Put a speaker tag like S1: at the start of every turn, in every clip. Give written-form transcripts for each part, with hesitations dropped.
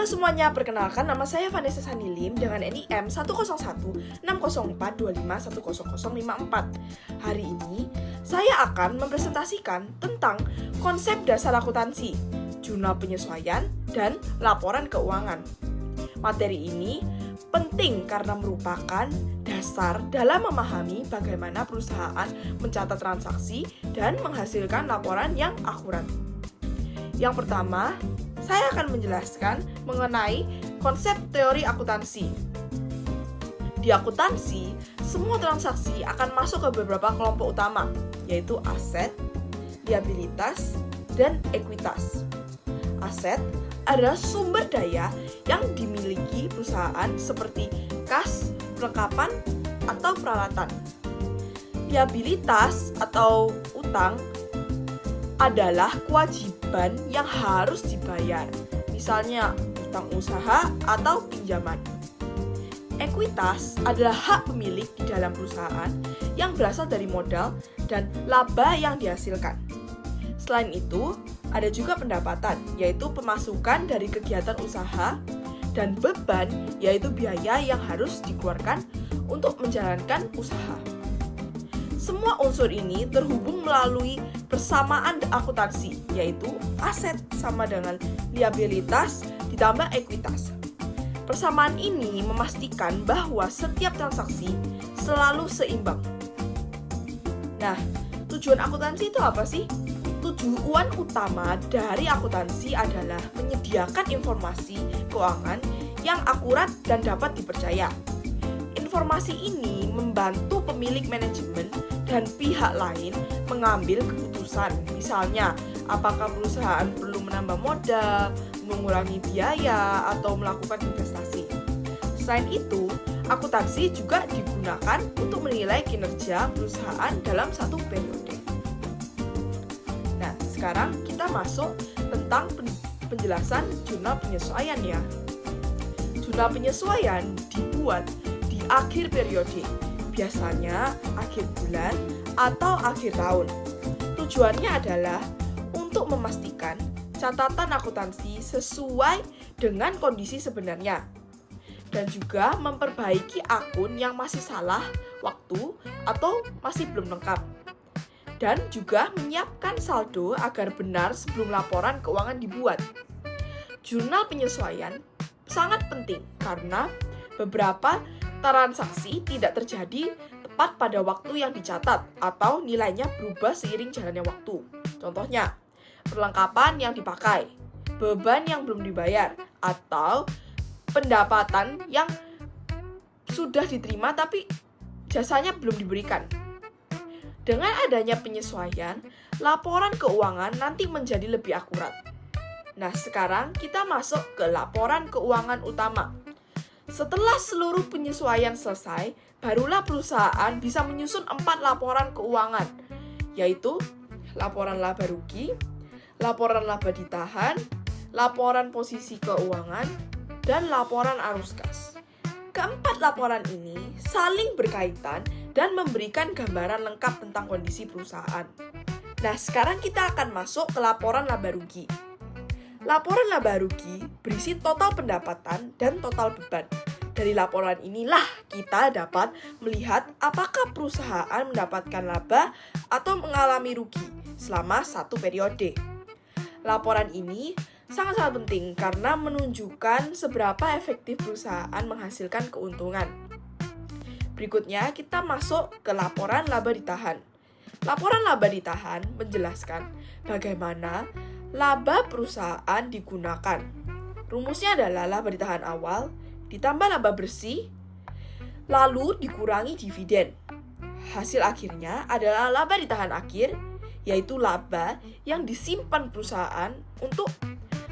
S1: semuanya, perkenalkan nama saya Vanessa Sanilim dengan NIM 1016042510054. Hari ini, saya akan mempresentasikan tentang konsep dasar akuntansi, jurnal penyesuaian, dan laporan keuangan. Materi ini penting karena merupakan dasar dalam memahami bagaimana perusahaan mencatat transaksi dan menghasilkan laporan yang akurat. Yang pertama, saya akan menjelaskan mengenai konsep teori akuntansi. Di akuntansi, semua transaksi akan masuk ke beberapa kelompok utama, yaitu aset, liabilitas, dan ekuitas. Aset adalah sumber daya yang dimiliki perusahaan seperti kas, perlengkapan, atau peralatan. Liabilitas atau utang adalah kewajiban yang harus dibayar, misalnya utang usaha atau pinjaman. Ekuitas adalah hak pemilik di dalam perusahaan yang berasal dari modal dan laba yang dihasilkan. Selain itu, ada juga pendapatan, yaitu pemasukan dari kegiatan usaha, dan beban, yaitu biaya yang harus dikeluarkan untuk menjalankan usaha. Semua unsur ini terhubung melalui persamaan akuntansi, yaitu aset sama dengan liabilitas ditambah ekuitas. Persamaan ini memastikan bahwa setiap transaksi selalu seimbang. Nah, tujuan akuntansi itu apa sih? Tujuan utama dari akuntansi adalah menyediakan informasi keuangan yang akurat dan dapat dipercaya. Informasi ini membantu pemilik manajemen dan pihak lain mengambil keputusan, misalnya apakah perusahaan perlu menambah modal, mengurangi biaya, atau melakukan investasi. Selain itu, akuntansi juga digunakan untuk menilai kinerja perusahaan dalam satu periode. Nah, sekarang kita masuk tentang penjelasan jurnal penyesuaian ya. Jurnal penyesuaian dibuat di akhir periode, biasanya akhir bulan atau akhir tahun. Tujuannya adalah untuk memastikan catatan akuntansi sesuai dengan kondisi sebenarnya dan juga memperbaiki akun yang masih salah waktu atau masih belum lengkap, dan juga menyiapkan saldo agar benar sebelum laporan keuangan dibuat. Jurnal penyesuaian sangat penting karena beberapa transaksi tidak terjadi tepat pada waktu yang dicatat atau nilainya berubah seiring jalannya waktu. Contohnya, perlengkapan yang dipakai, beban yang belum dibayar, atau pendapatan yang sudah diterima tapi jasanya belum diberikan. Dengan adanya penyesuaian, laporan keuangan nanti menjadi lebih akurat. Nah, sekarang kita masuk ke laporan keuangan utama. Setelah seluruh penyesuaian selesai, barulah perusahaan bisa menyusun 4 laporan keuangan, yaitu laporan laba rugi, laporan laba ditahan, laporan posisi keuangan, dan laporan arus kas. Keempat laporan ini saling berkaitan dan memberikan gambaran lengkap tentang kondisi perusahaan. Nah, sekarang kita akan masuk ke laporan laba rugi. Laporan laba rugi berisi total pendapatan dan total beban. Dari laporan inilah kita dapat melihat apakah perusahaan mendapatkan laba atau mengalami rugi selama satu periode. Laporan ini sangat-sangat penting karena menunjukkan seberapa efektif perusahaan menghasilkan keuntungan. Berikutnya kita masuk ke laporan laba ditahan. Laporan laba ditahan menjelaskan bagaimana laba perusahaan digunakan. Rumusnya adalah laba ditahan awal ditambah laba bersih, lalu dikurangi dividen. Hasil akhirnya adalah laba ditahan akhir, yaitu laba yang disimpan perusahaan untuk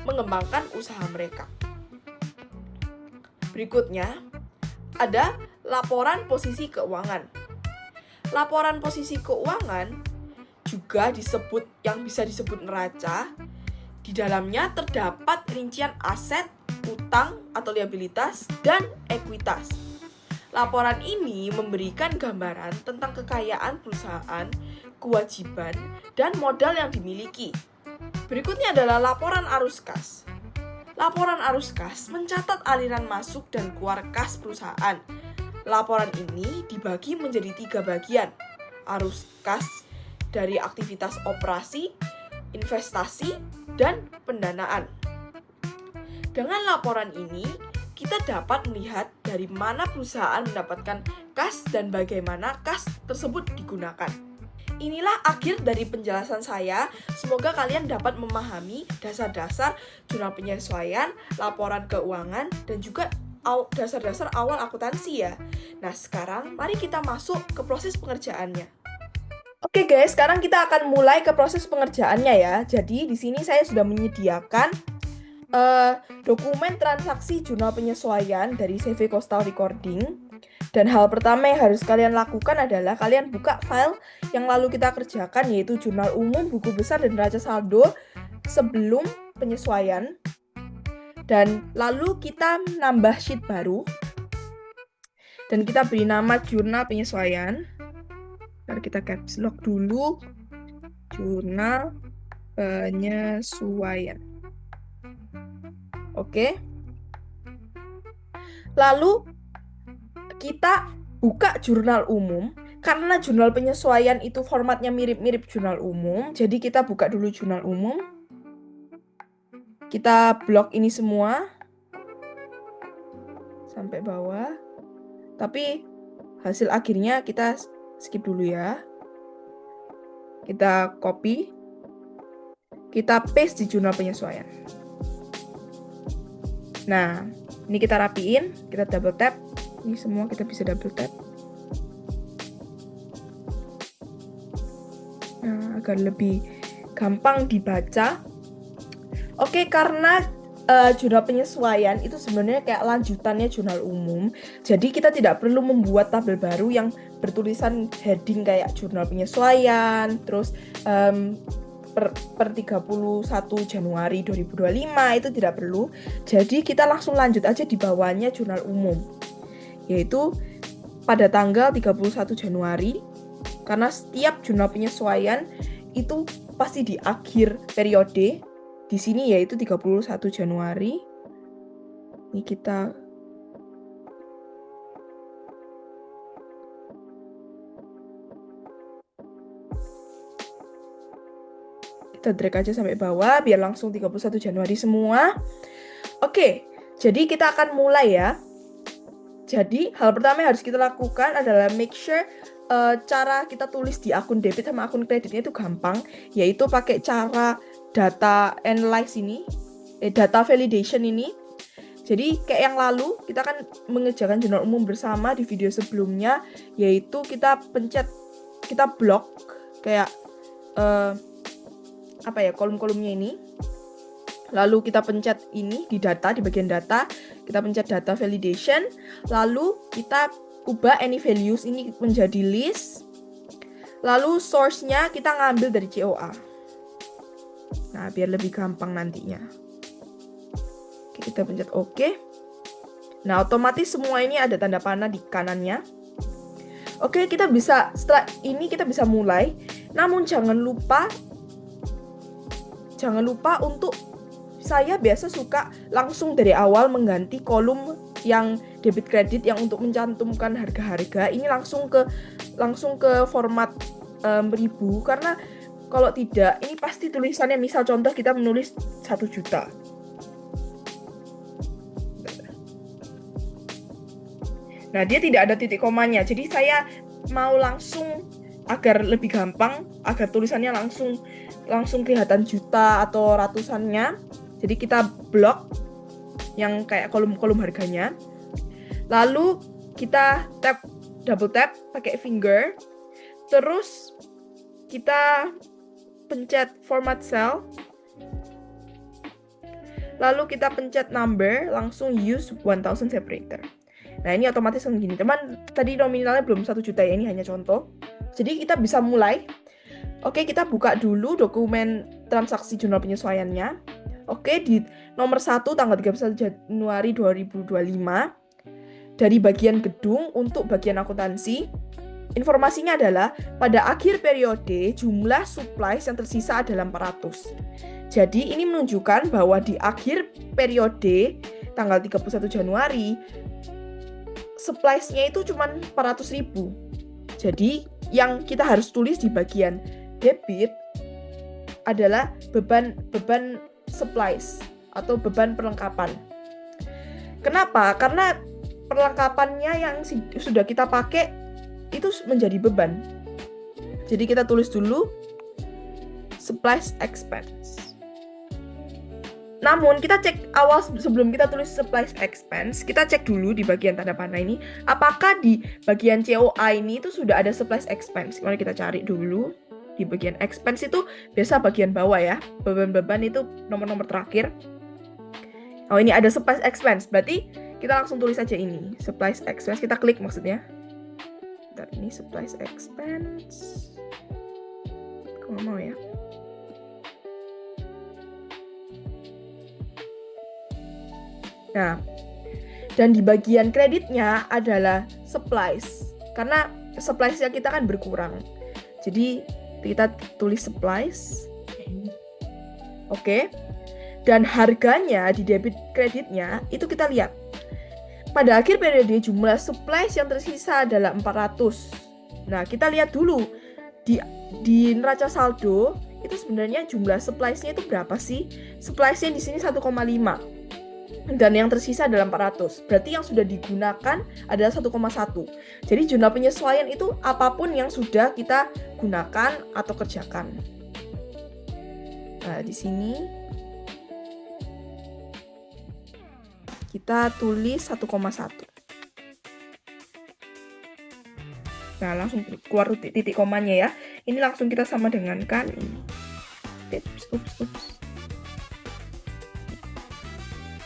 S1: mengembangkan usaha mereka. Berikutnya, ada laporan posisi keuangan. Laporan posisi keuangan juga yang bisa disebut neraca. Di dalamnya terdapat rincian aset, utang atau liabilitas, dan ekuitas. Laporan ini memberikan gambaran tentang kekayaan perusahaan, kewajiban, dan modal yang dimiliki. Berikutnya adalah laporan arus kas. Laporan arus kas mencatat aliran masuk dan keluar kas perusahaan. Laporan ini dibagi menjadi 3 bagian. Arus kas dari aktivitas operasi, investasi, dan pendanaan. Dengan laporan ini, kita dapat melihat dari mana perusahaan mendapatkan kas dan bagaimana kas tersebut digunakan. Inilah akhir dari penjelasan saya. Semoga kalian dapat memahami dasar-dasar jurnal penyesuaian, laporan keuangan, dan juga dasar-dasar awal akuntansi ya. Nah, sekarang mari kita masuk ke proses pengerjaannya. Oke guys, sekarang kita akan mulai ke proses pengerjaannya ya. Jadi di sini saya sudah menyediakan dokumen transaksi jurnal penyesuaian dari CV Coastal Recording. Dan hal pertama yang harus kalian lakukan adalah kalian buka file yang lalu kita kerjakan, yaitu jurnal umum, buku besar, dan neraca saldo sebelum penyesuaian. Dan lalu kita nambah sheet baru. Dan kita beri nama jurnal penyesuaian. Mari kita caps lock dulu. Jurnal penyesuaian. Oke. Lalu kita buka jurnal umum. Karena jurnal penyesuaian itu formatnya mirip-mirip jurnal umum, jadi kita buka dulu jurnal umum. Kita blok ini semua sampai bawah. Tapi hasil akhirnya kita skip dulu ya. Kita copy. Kita paste di jurnal penyesuaian. Nah, ini kita rapiin, kita double tap. Ini semua kita bisa double tap. Nah, agar lebih gampang dibaca. Oke, karena jurnal penyesuaian itu sebenarnya kayak lanjutannya jurnal umum. Jadi kita tidak perlu membuat tabel baru yang bertulisan heading kayak jurnal penyesuaian, terus per 31 Januari 2025 itu tidak perlu. Jadi kita langsung lanjut aja di bawahnya jurnal umum, yaitu pada tanggal 31 Januari, karena setiap jurnal penyesuaian itu pasti di akhir periode. Di sini yaitu 31 Januari. Ini kita drag aja sampai bawah biar langsung 31 Januari semua. Oke, jadi kita akan mulai ya. Jadi hal pertama yang harus kita lakukan adalah make sure cara kita tulis di akun debit sama akun kreditnya itu gampang, yaitu pakai cara data analyze ini, data validation ini. Jadi kayak yang lalu kita kan mengerjakan jurnal umum bersama di video sebelumnya, yaitu kita blok kayak kolom-kolomnya ini. Lalu kita pencet ini di data, di bagian data, kita pencet data validation, lalu kita ubah any values ini menjadi list. Lalu source-nya kita ngambil dari COA. Nah, biar lebih gampang nantinya. Oke, kita pencet OK. Nah, otomatis semua ini ada tanda panah di kanannya. Oke, setelah ini kita bisa mulai. Namun jangan lupa untuk, saya biasa suka langsung dari awal mengganti kolom yang debit kredit yang untuk mencantumkan harga-harga ini langsung ke format ribu, karena kalau tidak ini pasti tulisannya, misal contoh kita menulis 1 juta. Nah, dia tidak ada titik komanya. Jadi saya mau langsung agar lebih gampang, agar tulisannya langsung kelihatan juta atau ratusannya. Jadi kita blok yang kayak kolom-kolom harganya. Lalu kita double tap pakai finger. Terus kita pencet format cell. Lalu kita pencet number, langsung use 1000 separator. Nah, ini otomatis kayak gini. Teman, tadi nominalnya belum 1 juta ya, ini hanya contoh. Jadi kita bisa mulai. Oke, kita buka dulu dokumen transaksi jurnal penyesuaiannya. Oke, di nomor 1 tanggal 31 Januari 2025 dari bagian gedung untuk bagian akuntansi. Informasinya adalah pada akhir periode jumlah supplies yang tersisa adalah 400. Jadi ini menunjukkan bahwa di akhir periode tanggal 31 Januari supplies-nya itu cuma 400.000. Jadi yang kita harus tulis di bagian debit adalah beban supplies atau beban perlengkapan. Kenapa? Karena perlengkapannya yang sudah kita pakai itu menjadi beban. Jadi kita tulis dulu supplies expense. Namun kita cek awal sebelum kita tulis supplies expense, kita cek dulu di bagian tanda panah ini, apakah di bagian COA ini itu sudah ada supplies expense. Mari kita cari dulu. Di bagian expense itu biasa bagian bawah ya. Beban-beban itu nomor-nomor terakhir. Oh, ini ada supplies expense. Berarti kita langsung tulis saja ini. Supplies expense, kita klik maksudnya. Bentar, ini supplies expense. Kalau mau ya. Nah, dan di bagian kreditnya adalah supplies. Karena supplies-nya kita kan berkurang. Jadi kita tulis supplies. Oke. Dan harganya di debit kreditnya itu kita lihat. Pada akhir periode jumlah supplies yang tersisa adalah 400. Nah, kita lihat dulu di neraca saldo itu sebenarnya jumlah supplies-nya itu berapa sih? Supplies-nya di sini 1,5. Dan yang tersisa adalah 400. Berarti yang sudah digunakan adalah 1,1. Jadi jumlah penyesuaian itu apapun yang sudah kita gunakan atau kerjakan. Nah, di sini kita tulis 1,1. Nah, langsung keluar titik komanya ya. Ini langsung kita sama dengan kan ini. Ups.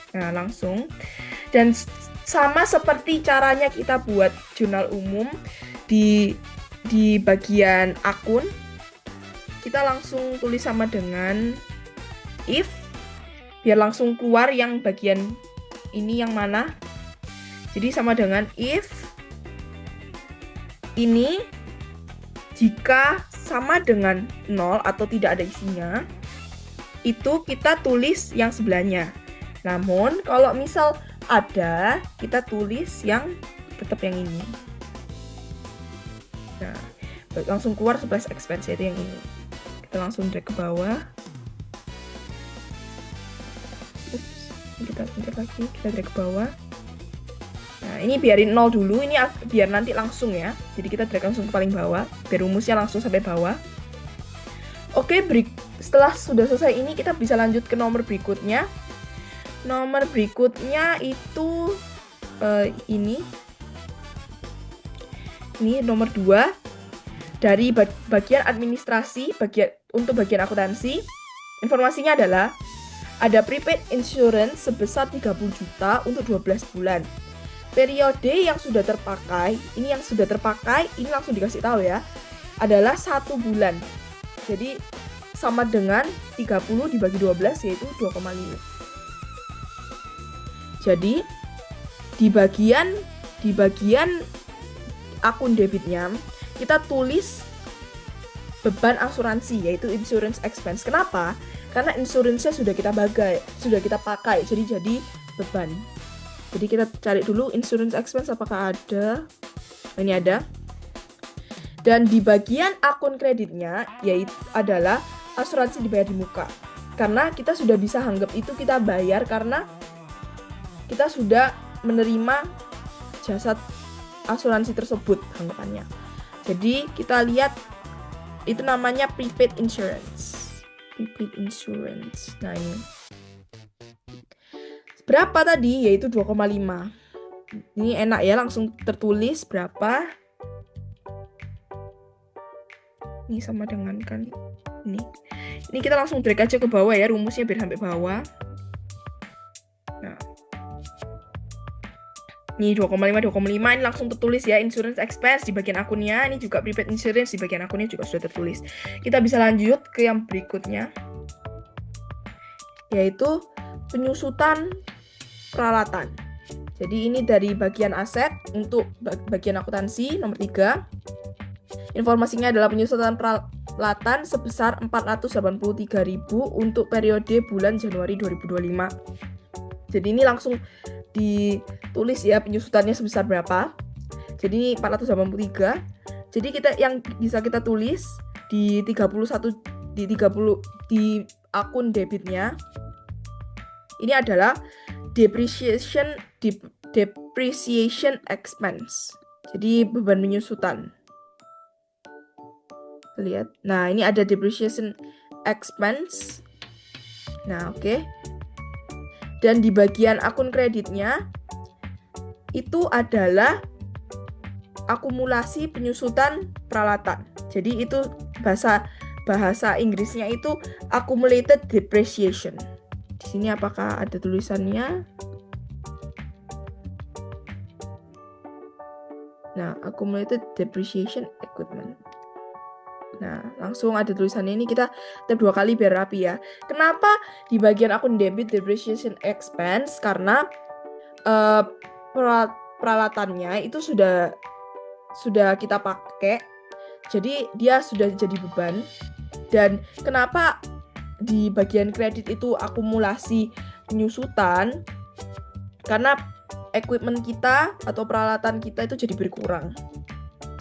S1: Nah, langsung. Dan sama seperti caranya kita buat jurnal umum di bagian akun, kita langsung tulis sama dengan if, biar langsung keluar yang bagian ini yang mana. Jadi sama dengan if ini jika sama dengan 0 atau tidak ada isinya, itu kita tulis yang sebelahnya. Namun kalau misal ada, kita tulis yang tetap yang ini. Nah, langsung keluar supplies expense itu yang ini. Kita langsung drag ke bawah. Kita pencet lagi, kita drag ke bawah. Nah, ini biarin 0 dulu, ini biar nanti langsung ya. Jadi kita drag langsung ke paling bawah, biar rumusnya langsung sampai bawah. Oke, setelah sudah selesai ini, kita bisa lanjut ke nomor berikutnya. Nomor berikutnya itu ini nomor 2 dari bagian administrasi, untuk bagian akuntansi. Informasinya adalah ada prepaid insurance sebesar 30 juta untuk 12 bulan. Periode yang sudah terpakai, ini langsung dikasih tahu ya, adalah 1 bulan. Jadi sama dengan 30 dibagi 12 yaitu 2,5. Jadi di bagian akun debitnya kita tulis beban asuransi yaitu insurance expense. Kenapa? Karena insurance-nya sudah kita pakai, jadi beban. Jadi kita cari dulu insurance expense apakah ada. Ini ada. Dan di bagian akun kreditnya yaitu adalah asuransi dibayar di muka. Karena kita sudah bisa anggap itu kita bayar karena kita sudah menerima jasa asuransi tersebut anggapannya. Jadi kita lihat itu namanya prepaid insurance. Prepaid insurance. Nah, ini. Berapa tadi? Yaitu 2,5. Ini enak ya, langsung tertulis berapa. Ini sama dengan kan ini. Ini kita langsung drag aja ke bawah ya, rumusnya biar sampai bawah. Nah. Ini 2,5 ini langsung tertulis ya, insurance expense di bagian akunnya, ini juga prepaid insurance di bagian akunnya juga sudah tertulis. Kita bisa lanjut ke yang berikutnya, yaitu penyusutan peralatan. Jadi ini dari bagian aset untuk bagian akuntansi nomor 3. Informasinya adalah penyusutan peralatan sebesar 483.000 untuk periode bulan Januari 2025. Jadi ini langsung ditulis ya penyusutannya sebesar berapa. Jadi ini 483. Jadi yang bisa kita tulis di 30 di akun debitnya ini adalah depreciation expense. Jadi beban penyusutan. Lihat. Nah, ini ada depreciation expense. Nah, oke. Dan di bagian akun kreditnya itu adalah akumulasi penyusutan peralatan. Jadi itu bahasa Inggrisnya itu accumulated depreciation. Di sini apakah ada tulisannya? Nah, accumulated depreciation equipment. Nah, langsung ada tulisannya ini, kita tap 2 kali biar rapi ya. Kenapa di bagian akun debit depreciation expense? Karena peralatannya itu sudah kita pakai, jadi dia sudah jadi beban. Dan kenapa di bagian kredit itu akumulasi penyusutan? Karena equipment kita atau peralatan kita itu jadi berkurang.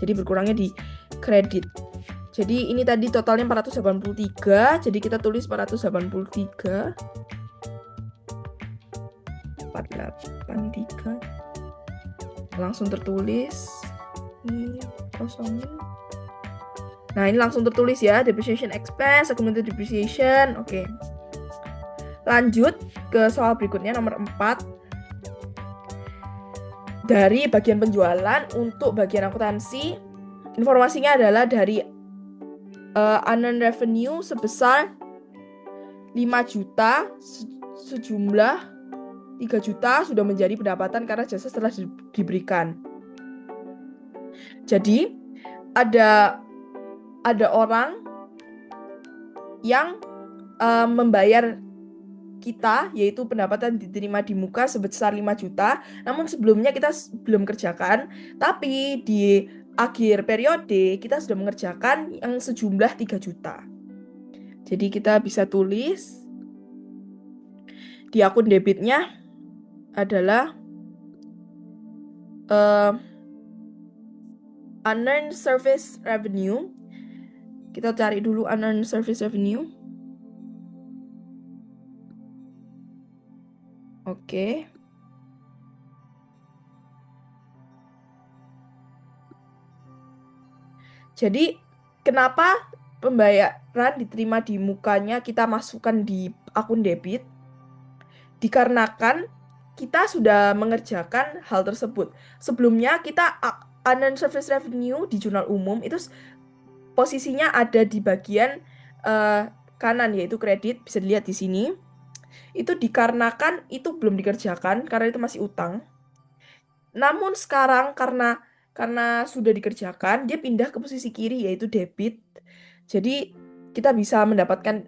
S1: Jadi berkurangnya di kredit. Jadi ini tadi totalnya 483, jadi kita tulis 483. 483. Langsung tertulis. Ini kosongin. Nah, ini langsung tertulis ya, depreciation expense, accumulated depreciation. Oke. Lanjut ke soal berikutnya, nomor 4. Dari bagian penjualan untuk bagian akuntansi, informasinya adalah dari unearned revenue sebesar 5 juta, sejumlah 3 juta sudah menjadi pendapatan karena jasa setelah diberikan. Jadi ada orang yang membayar kita, yaitu pendapatan diterima di muka sebesar 5 juta, namun sebelumnya kita belum kerjakan, tapi di akhir periode kita sudah mengerjakan yang sejumlah 3 juta. Jadi kita bisa tulis di akun debitnya adalah unearned service revenue. Kita cari dulu unearned service revenue. Oke. Jadi kenapa pembayaran diterima di mukanya kita masukkan di akun debit? Dikarenakan kita sudah mengerjakan hal tersebut. Sebelumnya kita unearned service revenue di jurnal umum itu posisinya ada di bagian kanan, yaitu kredit, bisa dilihat di sini. Itu dikarenakan itu belum dikerjakan karena itu masih utang. Namun sekarang karena sudah dikerjakan, dia pindah ke posisi kiri, yaitu debit. Jadi kita bisa mendapatkan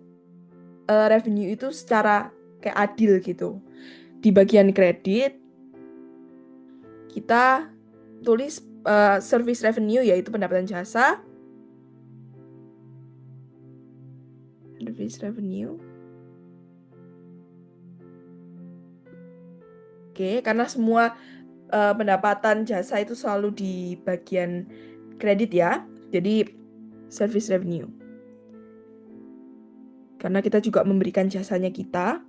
S1: revenue itu secara kayak adil gitu. Di bagian kredit kita tulis service revenue, yaitu pendapatan jasa. Service revenue. Oke, karena semua pendapatan jasa itu selalu di bagian kredit ya. Jadi service revenue. Karena kita juga memberikan jasanya kita.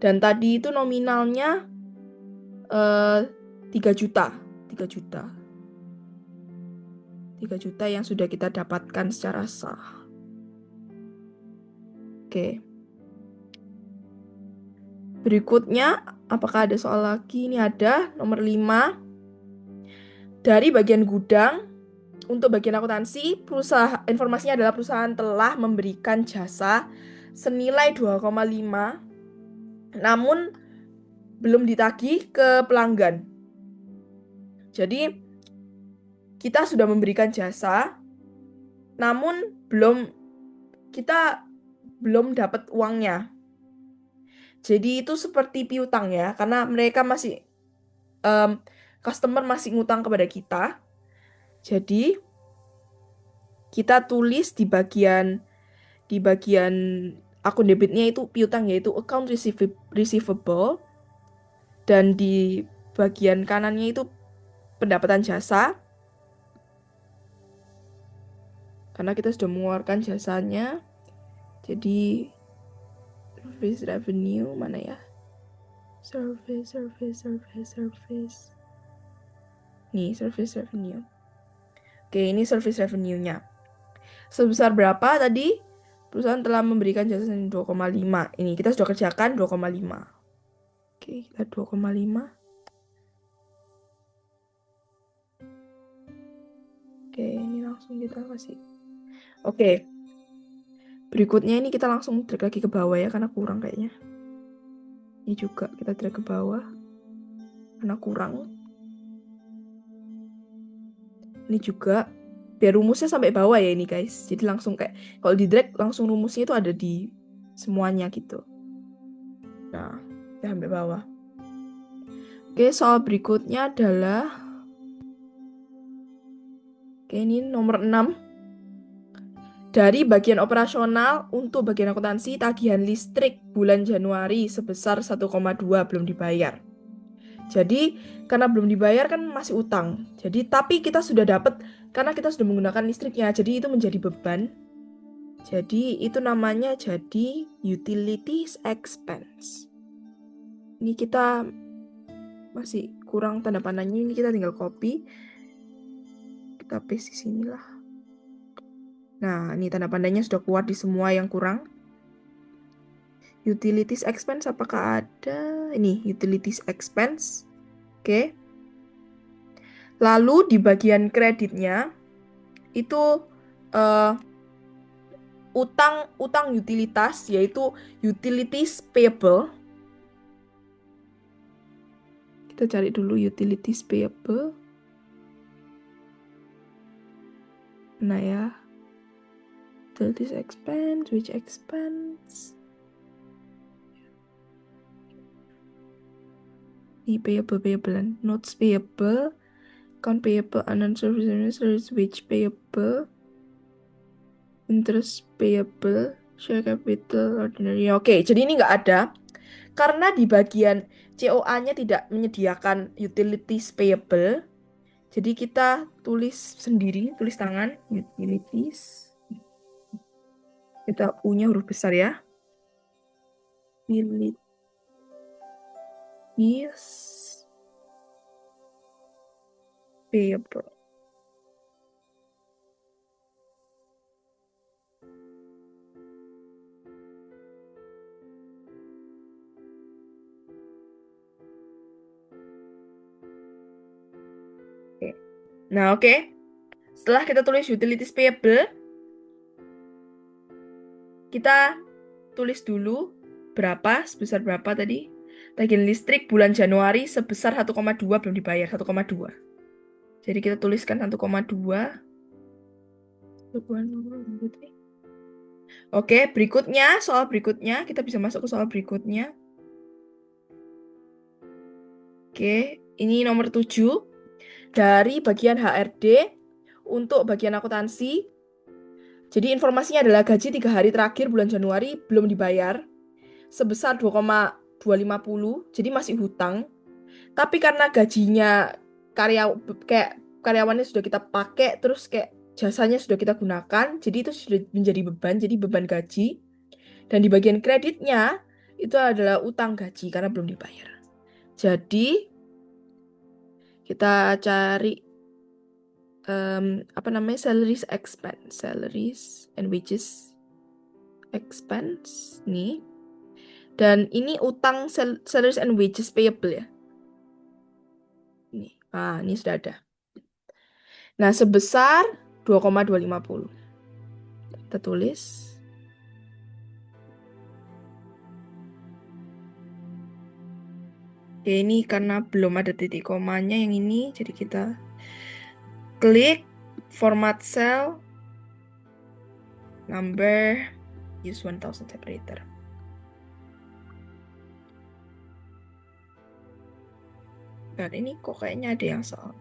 S1: Dan tadi itu nominalnya 3 juta. 3 juta. 3 juta yang sudah kita dapatkan secara sah. Oke. Berikutnya, apakah ada soal lagi? Ini ada, nomor 5. Dari bagian gudang, untuk bagian akuntansi, informasinya adalah perusahaan telah memberikan jasa senilai 2,5, namun belum ditagih ke pelanggan. Jadi, kita sudah memberikan jasa, namun kita belum dapat uangnya. Jadi itu seperti piutang ya, karena mereka masih customer masih ngutang kepada kita. Jadi kita tulis di bagian akun debitnya itu piutang yaitu account receivable, dan di bagian kanannya itu pendapatan jasa karena kita sudah mengeluarkan jasanya. Jadi service revenue mana ya? Service. Nih, service revenue. Oke, ini service revenue-nya. Sebesar berapa tadi? Perusahaan telah memberikan jasa 2,5. Ini kita sudah kerjakan 2,5. Oke, kita 2,5. Oke, ini langsung kita kasih. Oke. Berikutnya ini kita langsung drag lagi ke bawah ya, karena kurang kayaknya. Ini juga kita drag ke bawah, karena kurang. Ini juga, biar rumusnya sampai bawah ya ini guys. Jadi langsung kayak, kalau di drag langsung rumusnya itu ada di semuanya gitu. Nah, kita sampai bawah. Oke, soal berikutnya adalah, oke ini nomor 6. Dari bagian operasional untuk bagian akuntansi, tagihan listrik bulan Januari sebesar 1,2 belum dibayar. Jadi, karena belum dibayar kan masih utang. Jadi, tapi kita sudah dapat karena kita sudah menggunakan listriknya. Jadi, itu menjadi beban. Jadi, itu namanya jadi utilities expense. Ini kita masih kurang tanda panahnya. Ini kita tinggal copy. Kita paste di sini lah. Nah, ini tanda pandanya sudah keluar di semua yang kurang. Utilities expense apakah ada? Ini utilities expense. Oke. Lalu di bagian kreditnya itu utang utilitas yaitu utilities payable. Kita cari dulu utilities payable. Nah ya. Utilities expense, which expense? Ini payable, notes payable, account payable, unanswered service, which payable, interest payable, share capital, ordinary. Oke, jadi ini nggak ada. Karena di bagian COA-nya tidak menyediakan utilities payable, jadi kita tulis sendiri, tulis tangan, utilities. Kita U-nya huruf besar ya. Utilities payable. Nah, oke. Setelah kita tulis utilities payable, kita tulis dulu sebesar berapa tadi? Tagihan listrik bulan Januari sebesar 1,2 belum dibayar, 1,2. Jadi kita tuliskan 1,2. Oke, soal berikutnya, kita bisa masuk ke soal berikutnya. Oke, ini nomor 7. Dari bagian HRD untuk bagian akuntansi. Jadi informasinya adalah gaji 3 hari terakhir bulan Januari belum dibayar sebesar 2,250, jadi masih hutang. Tapi karena gajinya karyawannya sudah kita pakai, terus kayak jasanya sudah kita gunakan, jadi itu sudah menjadi beban, jadi beban gaji. Dan di bagian kreditnya itu adalah utang gaji karena belum dibayar. Jadi kita cari salaries and wages expense nih. Dan ini utang salaries and wages payable ya. Ini sudah ada. Nah, sebesar 2,250. Kita tulis. Oke, ini karena belum ada titik komanya yang ini, jadi kita klik format cell, number, use 1000 separator. Dan ini kok kayaknya ada yang salah.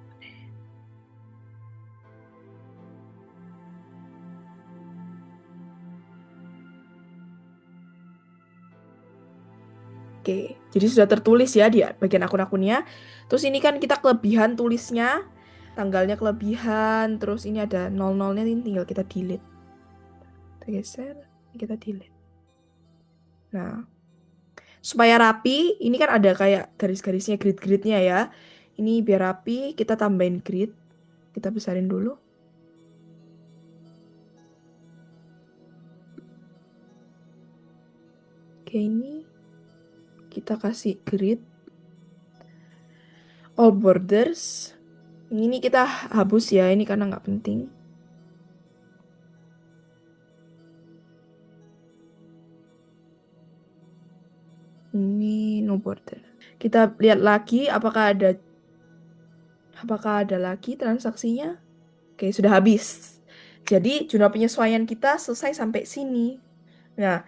S1: Jadi sudah tertulis ya di bagian akun-akunnya. Terus ini kan kita kelebihan tulisnya, tanggalnya kelebihan, terus ini ada 00-nya, ini tinggal kita delete. Kita geser, kita delete. Nah, supaya rapi, ini kan ada kayak garis-garisnya, grid-gridnya ya. Ini biar rapi, kita tambahin grid. Kita besarin dulu. Oke, ini kita kasih grid. All borders. Ini kita hapus ya, ini karena nggak penting. Ini no border. Kita lihat lagi apakah ada lagi transaksinya. Oke, sudah habis. Jadi jurnal penyesuaian kita selesai sampai sini. Nah,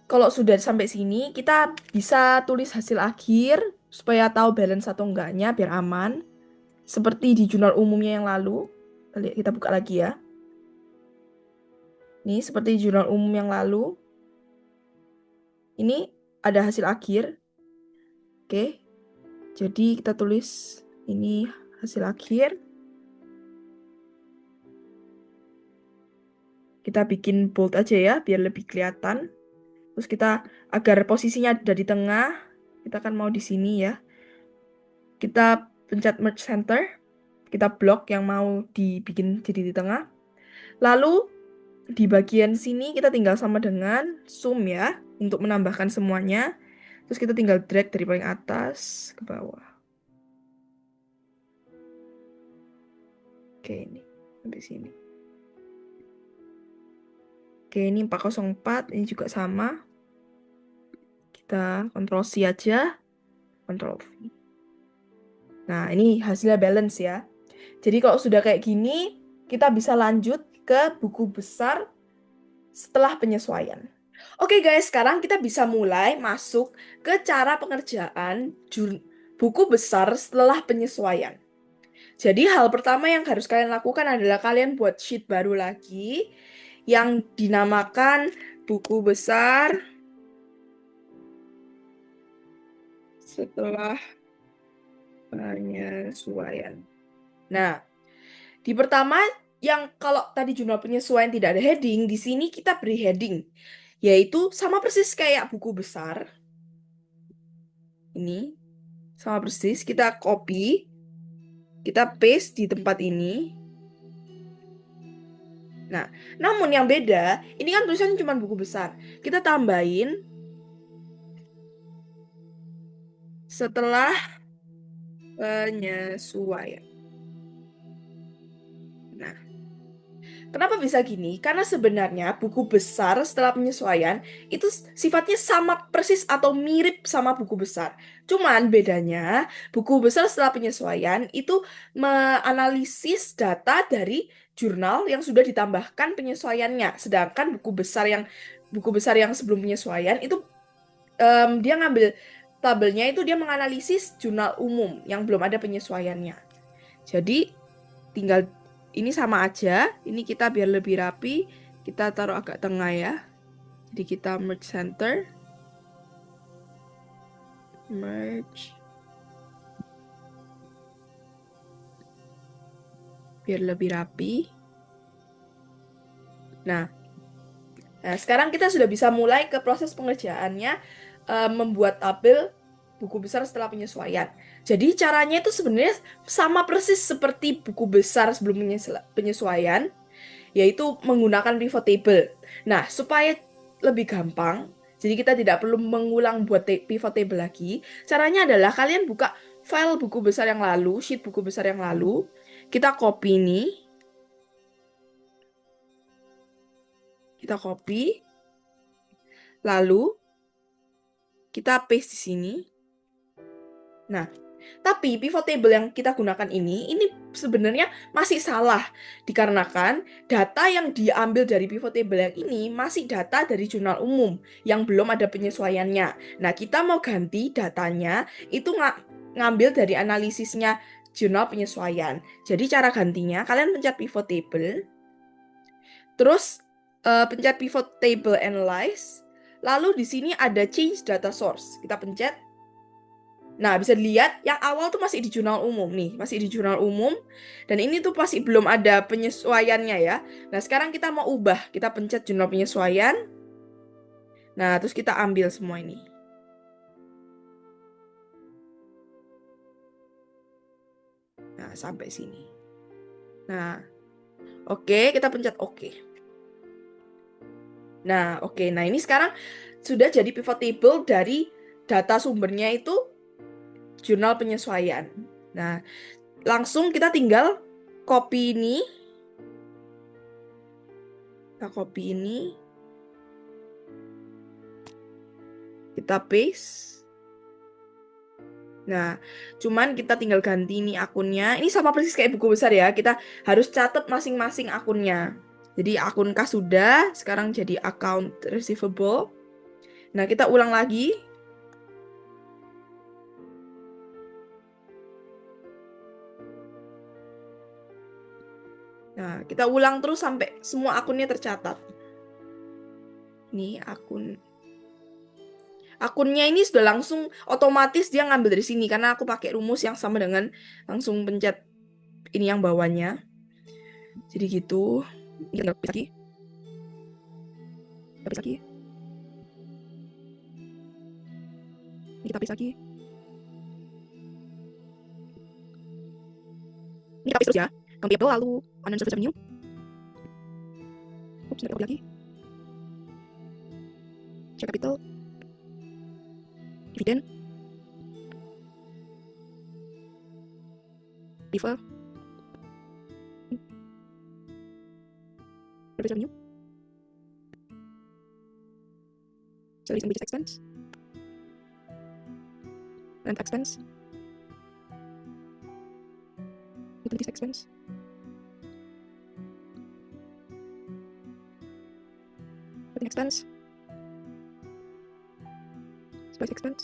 S1: kalau sudah sampai sini, kita bisa tulis hasil akhir supaya tahu balance atau enggaknya biar aman. Seperti di jurnal umumnya yang lalu. Kita buka lagi ya. Nih, seperti di jurnal umum yang lalu. Ini ada hasil akhir. Oke. Jadi kita tulis ini hasil akhir. Kita bikin bold aja ya, biar lebih kelihatan. Terus kita, agar posisinya ada di tengah, kita kan mau di sini ya. Kita pencet merge center. Kita blok yang mau dibikin jadi di tengah. Lalu, di bagian sini kita tinggal sama dengan zoom ya, untuk menambahkan semuanya. Terus kita tinggal drag dari paling atas ke bawah. Oke, ini sampai sini. Oke, ini 404, ini juga sama. Kita Ctrl C aja, Ctrl V. Nah, ini hasilnya balance ya. Jadi kalau sudah kayak gini, kita bisa lanjut ke buku besar setelah penyesuaian. Oke guys, sekarang kita bisa mulai masuk ke cara pengerjaan buku besar setelah penyesuaian. Jadi hal pertama yang harus kalian lakukan adalah kalian buat sheet baru lagi yang dinamakan buku besar setelah penyesuaian. Nah, di pertama yang kalau tadi jurnal penyesuaian tidak ada heading, di sini kita beri heading, yaitu sama persis kayak buku besar. Ini sama persis, kita copy, kita paste di tempat ini. Nah, namun yang beda, ini kan tulisannya cuma buku besar. Kita tambahin setelah penyesuaian. Nah, kenapa bisa gini? Karena sebenarnya buku besar setelah penyesuaian itu sifatnya sama persis atau mirip sama buku besar. Cuman bedanya, buku besar setelah penyesuaian itu menganalisis data dari jurnal yang sudah ditambahkan penyesuaiannya. Sedangkan buku besar yang sebelum penyesuaian itu dia ngambil tabelnya itu dia menganalisis jurnal umum yang belum ada penyesuaiannya. Jadi tinggal ini sama aja. Ini kita biar lebih rapi, kita taruh agak tengah ya. Jadi kita merge center. Merge. Biar lebih rapi. Nah, sekarang kita sudah bisa mulai ke proses pengerjaannya membuat tabel buku besar setelah penyesuaian. Jadi caranya itu sebenarnya sama persis seperti buku besar sebelum penyesuaian, yaitu menggunakan pivot table. Nah, supaya lebih gampang, jadi kita tidak perlu mengulang buat pivot table lagi. Caranya adalah kalian buka file buku besar yang lalu, sheet buku besar yang lalu, kita copy ini, kita copy, lalu kita paste di sini. Nah, tapi pivot table yang kita gunakan ini sebenarnya masih salah. Dikarenakan data yang diambil dari pivot table yang ini masih data dari jurnal umum yang belum ada penyesuaiannya. Nah, kita mau ganti datanya itu ngambil dari analisisnya jurnal penyesuaian. Jadi cara gantinya, kalian pencet pivot table, terus pencet pivot table analyze, lalu di sini ada change data source. Kita pencet. Nah, bisa dilihat yang awal tuh masih di jurnal umum nih, masih di jurnal umum. Dan ini tuh masih belum ada penyesuaiannya ya. Nah, sekarang kita mau ubah. Kita pencet jurnal penyesuaian. Nah, terus kita ambil semua ini. Nah, sampai sini. Nah, oke, kita pencet oke. Nah, oke. Nah, ini sekarang sudah jadi pivot table dari data sumbernya itu jurnal penyesuaian. Nah, langsung kita tinggal copy ini. Kita copy ini. Kita paste. Nah, cuman kita tinggal ganti ini akunnya. Ini sama persis kayak buku besar ya. Kita harus catat masing-masing akunnya. Jadi akun kas sudah, sekarang jadi account receivable. Nah, kita ulang lagi. Nah, kita ulang terus sampai semua akunnya tercatat. Ini akunnya ini sudah langsung otomatis dia ngambil dari sini karena aku pakai rumus yang sama dengan langsung pencet ini yang bawahnya. Jadi gitu. Ini tinggal paste lagi. Kita paste lagi. Ini kita paste lagi. Ini kita paste terus ya. Countable lalu unknown service revenue. Oops, nggak lagi. Share capital. Dividend. Defer. Service revenue. Salaries and wages expense. Rent expense. Utilities expense. Operating expense. Supplies expense.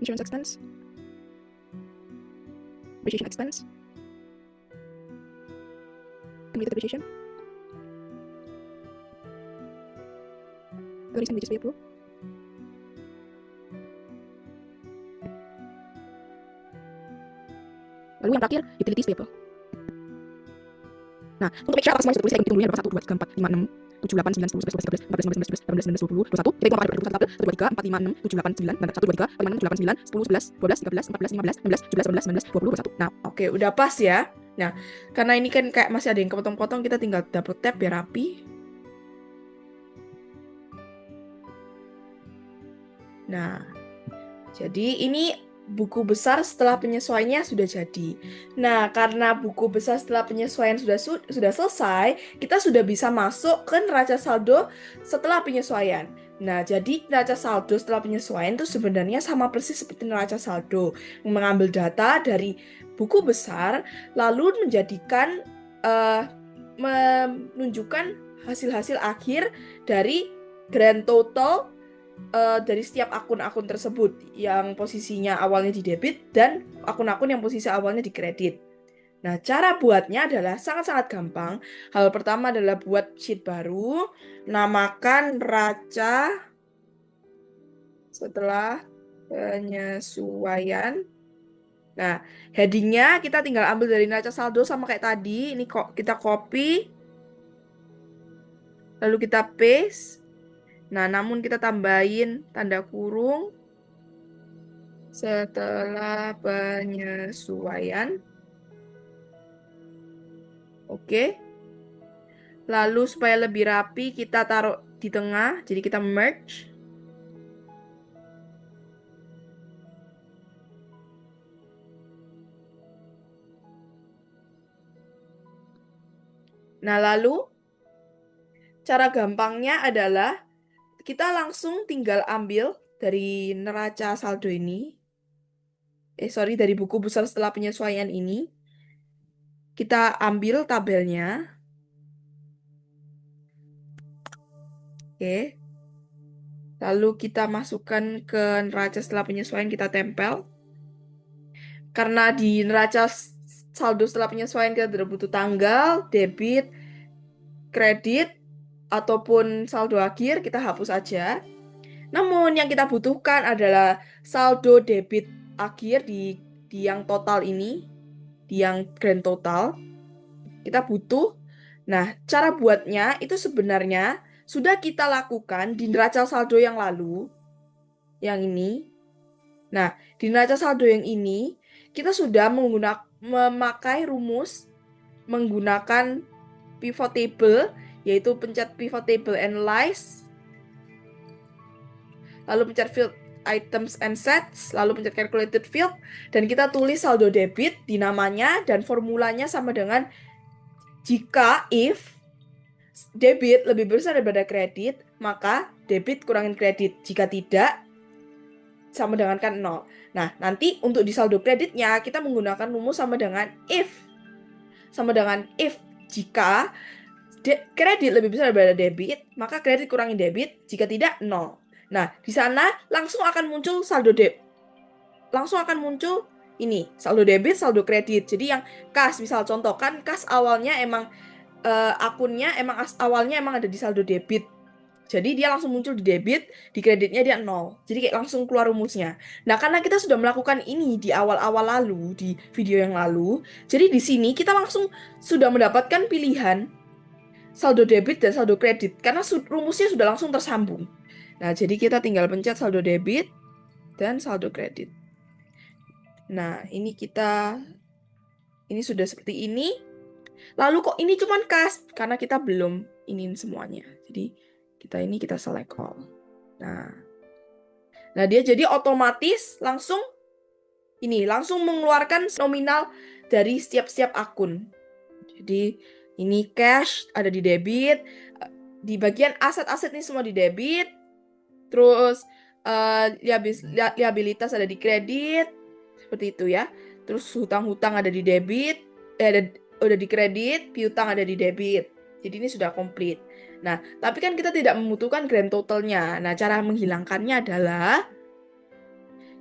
S1: Insurance expense. Depreciation expense. Cumulative depreciation. Salaries and wages payable. Lalu yang terakhir, utilities payable. Nah, untuk make sure apa semua sudah tulis, saya hitung dulu ya, 1, 2, 3, 4, 5, 6, 7, 8, 9, 10, 11, 12, 13, 14, 15, 16, 17, 18, 19, 20, 21. Kita hitung apa ada 21, 1, 2, 3, 4, 5, 6, 7, 8, 9, 1, 2, 3, 4, 5, 6, 7, 8, 9, 10, 11, 12, 13, 14, 15, 16, 17, 18, 19, 20, 21. Nah, oke, udah pas ya. Nah, karena ini kan kayak masih ada yang kepotong-potong, kita tinggal double tap biar rapi. Nah, jadi ini buku besar setelah penyesuaiannya sudah jadi. Nah, karena buku besar setelah penyesuaian sudah selesai, kita sudah bisa masuk ke neraca saldo setelah penyesuaian. Nah, jadi neraca saldo setelah penyesuaian itu sebenarnya sama persis seperti neraca saldo, mengambil data dari buku besar lalu menunjukkan hasil-hasil akhir dari grand total dari setiap akun-akun tersebut yang posisinya awalnya di debit dan akun-akun yang posisi awalnya di kredit. Nah, cara buatnya adalah sangat-sangat gampang. Hal pertama adalah buat sheet baru, namakan neraca setelah penyesuaian. Nah, headingnya kita tinggal ambil dari neraca saldo sama kayak tadi. Ini kok kita copy, lalu kita paste. Nah, namun kita tambahin tanda kurung setelah penyesuaian. Oke. Lalu supaya lebih rapi kita taruh di tengah. Jadi kita merge. Nah, lalu cara gampangnya adalah kita langsung tinggal ambil dari neraca saldo ini. Dari buku besar setelah penyesuaian ini. Kita ambil tabelnya. Oke. Lalu kita masukkan ke neraca setelah penyesuaian, kita tempel. Karena di neraca saldo setelah penyesuaian kita tidak butuh tanggal, debit, kredit, ataupun saldo akhir, kita hapus aja. Namun yang kita butuhkan adalah saldo debit akhir di yang total ini, di yang grand total. Kita butuh. Nah, cara buatnya itu sebenarnya sudah kita lakukan di neraca saldo yang lalu, yang ini. Nah, di neraca saldo yang ini kita sudah memakai rumus menggunakan pivot table, yaitu pencet pivot table analyze, lalu pencet field items and sets, lalu pencet calculated field, dan kita tulis saldo debit di namanya, dan formulanya sama dengan jika if debit lebih besar daripada kredit, maka debit kurangin kredit. Jika tidak, sama dengan kan 0. Nah, nanti untuk di saldo kreditnya, kita menggunakan rumus sama dengan if. Sama dengan if jika kredit lebih besar daripada debit, maka kredit kurangi debit, jika tidak 0. Nah, di sana langsung akan muncul saldo langsung akan muncul ini, saldo debit, saldo kredit. Jadi yang kas, misal contoh kan kas awalnya emang akunnya emang awalnya emang ada di saldo debit. Jadi dia langsung muncul di debit, di kreditnya dia 0. Jadi kayak langsung keluar rumusnya. Nah, karena kita sudah melakukan ini di awal-awal lalu, di video yang lalu, jadi di sini kita langsung sudah mendapatkan pilihan saldo debit dan saldo kredit karena rumusnya sudah langsung tersambung. Nah, jadi kita tinggal pencet saldo debit dan saldo kredit. Nah, ini sudah seperti ini. Lalu kok ini cuman kas? Karena kita belum iniin semuanya. Jadi kita select all. Nah, dia jadi otomatis langsung mengeluarkan nominal dari setiap akun. Jadi ini cash ada di debit, di bagian aset-aset ini semua di debit, terus liabilitas ada di kredit, seperti itu ya. Terus hutang-hutang ada di debit, udah di kredit, piutang ada di debit. Jadi ini sudah komplit. Nah, tapi kan kita tidak membutuhkan grand totalnya. Nah, cara menghilangkannya adalah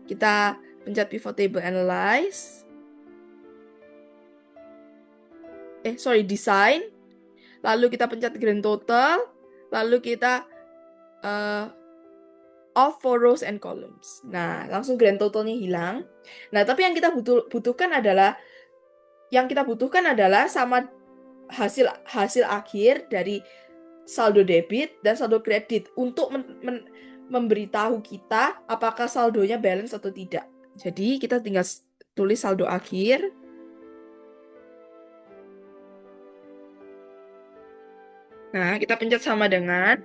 S1: kita pencet pivot table analyze. Design. Lalu kita pencet grand total. Lalu kita off for rows and columns. Nah, langsung grand totalnya hilang. Nah, tapi yang kita butuhkan adalah sama hasil akhir dari saldo debit dan saldo kredit untuk memberitahu kita apakah saldonya balance atau tidak. Jadi kita tinggal tulis saldo akhir. Nah, kita pencet sama dengan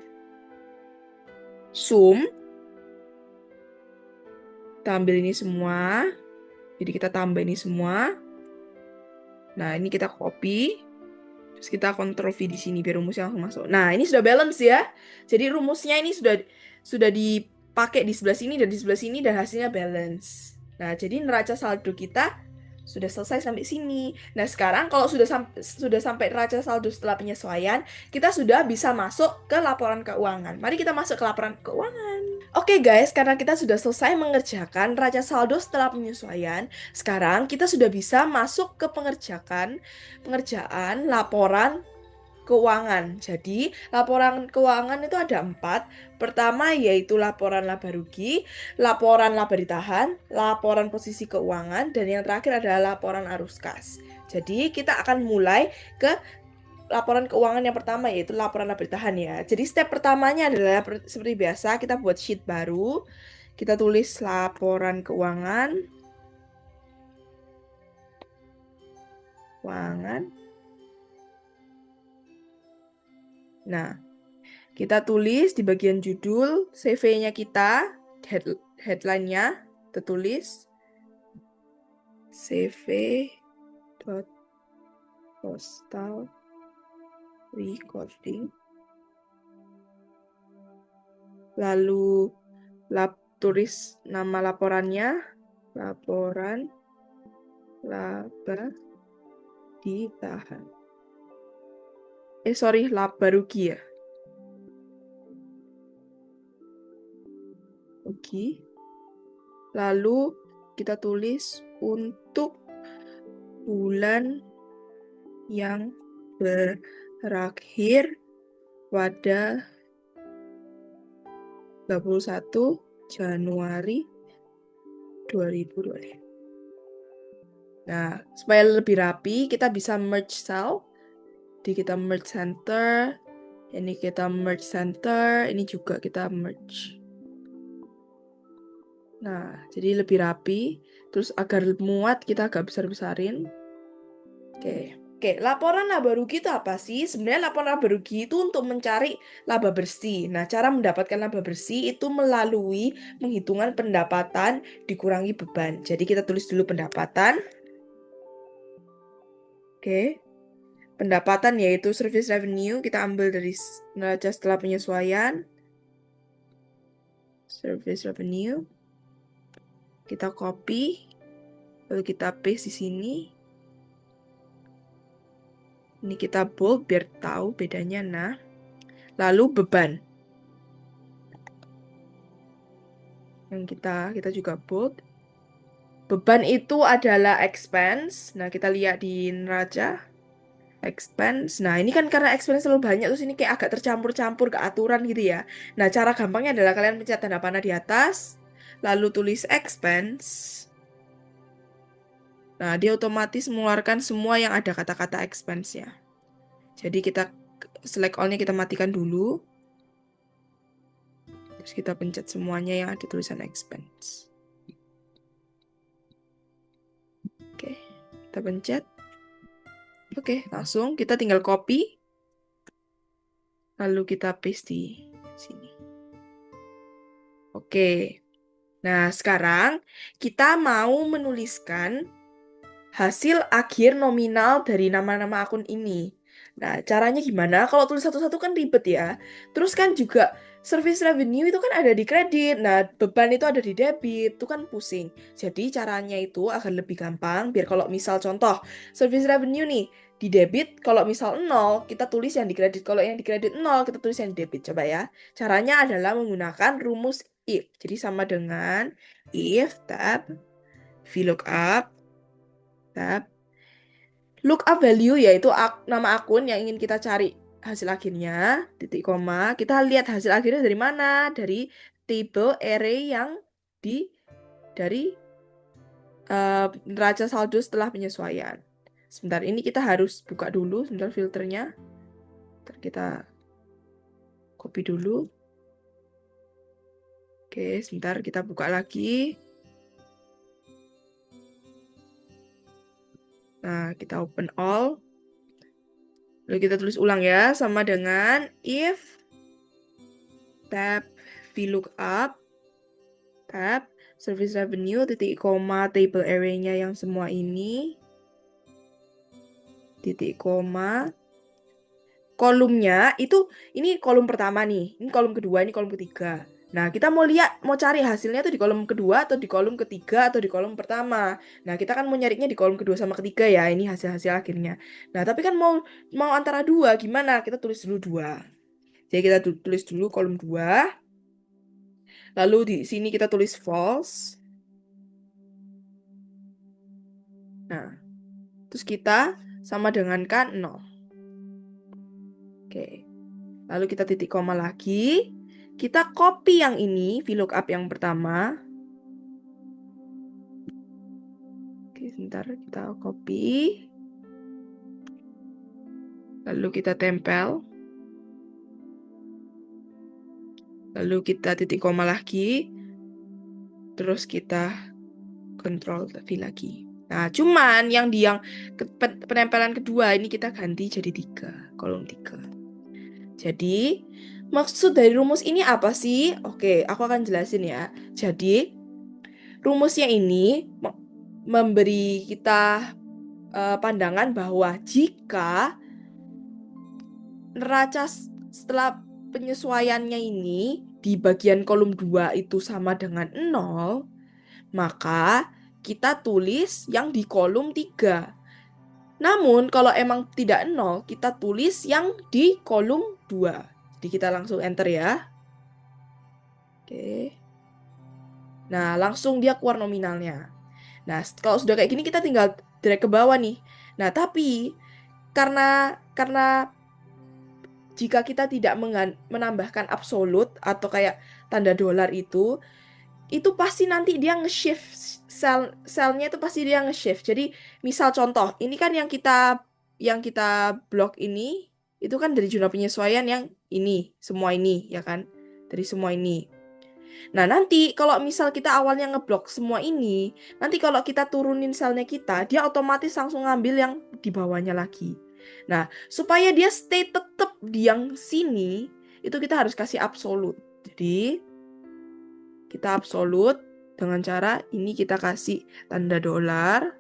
S1: sum. Kita ambil ini semua. Jadi kita tambah ini semua. Nah, ini kita copy. Terus kita Ctrl V di sini biar rumusnya langsung masuk. Nah, ini sudah balance ya. Jadi rumusnya ini sudah dipakai di sebelah sini dan di sebelah sini dan hasilnya balance. Nah, jadi neraca saldo kita sudah selesai sampai sini. Nah, sekarang kalau sudah sampai neraca saldo setelah penyesuaian, kita sudah bisa masuk ke laporan keuangan. Mari kita masuk ke laporan keuangan. Oke guys, karena kita sudah selesai mengerjakan neraca saldo setelah penyesuaian, sekarang kita sudah bisa masuk ke pengerjaan laporan keuangan. Jadi, laporan keuangan itu ada 4. Pertama yaitu laporan laba rugi, laporan laba ditahan, laporan posisi keuangan, dan yang terakhir adalah laporan arus kas. Jadi, kita akan mulai ke laporan keuangan yang pertama yaitu laporan laba ditahan ya. Jadi step pertamanya adalah seperti biasa kita buat sheet baru. Kita tulis laporan keuangan. Nah, kita tulis di bagian judul CV-nya kita, headline-nya kita tulis cv.postal recording. Lalu tulis nama laporannya, laporan laba ditahan. Laba rugi ya. Oke. Lalu kita tulis untuk bulan yang berakhir pada 31 Januari 2025. Nah, supaya lebih rapi, kita bisa merge cell. Jadi kita merge center, ini kita merge center, ini juga kita merge. Nah, jadi lebih rapi. Terus agar muat, kita agak besar-besarin. Oke, laporan laba rugi itu apa sih? Sebenarnya laporan laba rugi itu untuk mencari laba bersih. Nah, cara mendapatkan laba bersih itu melalui penghitungan pendapatan dikurangi beban. Jadi kita tulis dulu pendapatan. Oke. Pendapatan yaitu service revenue, kita ambil dari neraca setelah penyesuaian. Service revenue. Kita copy, lalu kita paste di sini. Ini kita bold biar tahu bedanya. Nah, lalu beban. Yang kita juga bold. Beban itu adalah expense. Nah, kita lihat di neraca. Expense. Nah, ini kan karena expense terlalu banyak, terus ini kayak agak tercampur-campur ke aturan gitu ya. Nah, cara gampangnya adalah kalian pencet tanda panah di atas, lalu tulis expense. Nah, dia otomatis mengeluarkan semua yang ada kata-kata expense-nya. Jadi kita select all-nya kita matikan dulu. Terus kita pencet semuanya yang ada tulisan expense. Oke, kita pencet. Oke, langsung kita tinggal copy. Lalu kita paste di sini. Oke. Nah, sekarang kita mau menuliskan hasil akhir nominal dari nama-nama akun ini. Nah, caranya gimana? Kalau tulis satu-satu kan ribet ya. Terus kan juga service revenue itu kan ada di kredit. Nah, beban itu ada di debit. Itu kan pusing. Jadi caranya itu agar lebih gampang. Biar kalau misal contoh, service revenue nih, di debit, kalau misal 0, kita tulis yang di kredit. Kalau yang di kredit 0, kita tulis yang di debit. Coba ya. Caranya adalah menggunakan rumus if. Jadi sama dengan if tab VLOOKUP tab lookup value, yaitu nama akun yang ingin kita cari hasil akhirnya, titik koma. Kita lihat hasil akhirnya dari mana? Dari table array yang dari neraca saldo setelah penyesuaian. Sebentar, ini kita harus buka dulu sebentar filternya. Kita copy dulu. Oke, sebentar kita buka lagi. Nah, kita open all. Lalu kita tulis ulang ya, sama dengan if tab VLOOKUP tab service revenue titik koma table array-nya yang semua ini titik koma kolomnya itu ini kolom pertama nih, ini kolom kedua, ini kolom ketiga. Nah, kita mau cari hasilnya tuh di kolom kedua atau di kolom ketiga atau di kolom pertama. Nah, kita kan mau nyarinya di kolom kedua sama ketiga ya, ini hasil-hasil akhirnya. Nah, tapi kan mau antara dua, gimana? Kita tulis dulu dua. Jadi kita tulis dulu kolom 2. Lalu di sini kita tulis false. Nah, terus kita sama dengan kan 0. Oke. Lalu kita titik koma lagi. Kita copy yang ini, VLOOKUP yang pertama. Oke, sebentar kita copy. Lalu kita tempel. Lalu kita titik koma lagi. Terus kita Ctrl V lagi. Nah, cuman yang penempelan kedua ini kita ganti jadi 3, kolom 3. Jadi, maksud dari rumus ini apa sih? Oke, aku akan jelasin ya. Jadi, rumusnya ini memberi kita pandangan bahwa jika neraca setelah penyesuaiannya ini di bagian kolom 2 itu sama dengan 0, maka kita tulis yang di kolom 3. Namun, kalau emang tidak 0, kita tulis yang di kolom 2. Jadi kita langsung enter ya. Oke. Nah, langsung dia keluar nominalnya. Nah, kalau sudah kayak gini, kita tinggal drag ke bawah nih. Nah, tapi karena jika kita tidak menambahkan absolut atau kayak tanda dolar itu pasti nanti dia nge-shift selnya itu pasti dia nge-shift. Jadi misal contoh, ini kan yang kita blok ini itu kan dari jumlah penyesuaian yang ini, semua ini ya kan? Dari semua ini. Nah, nanti kalau misal kita awalnya ngeblok semua ini, nanti kalau kita turunin selnya kita, dia otomatis langsung ngambil yang di bawahnya lagi. Nah, supaya dia stay tetap di yang sini, itu kita harus kasih absolut. Jadi, kita absolut dengan cara ini kita kasih tanda dolar,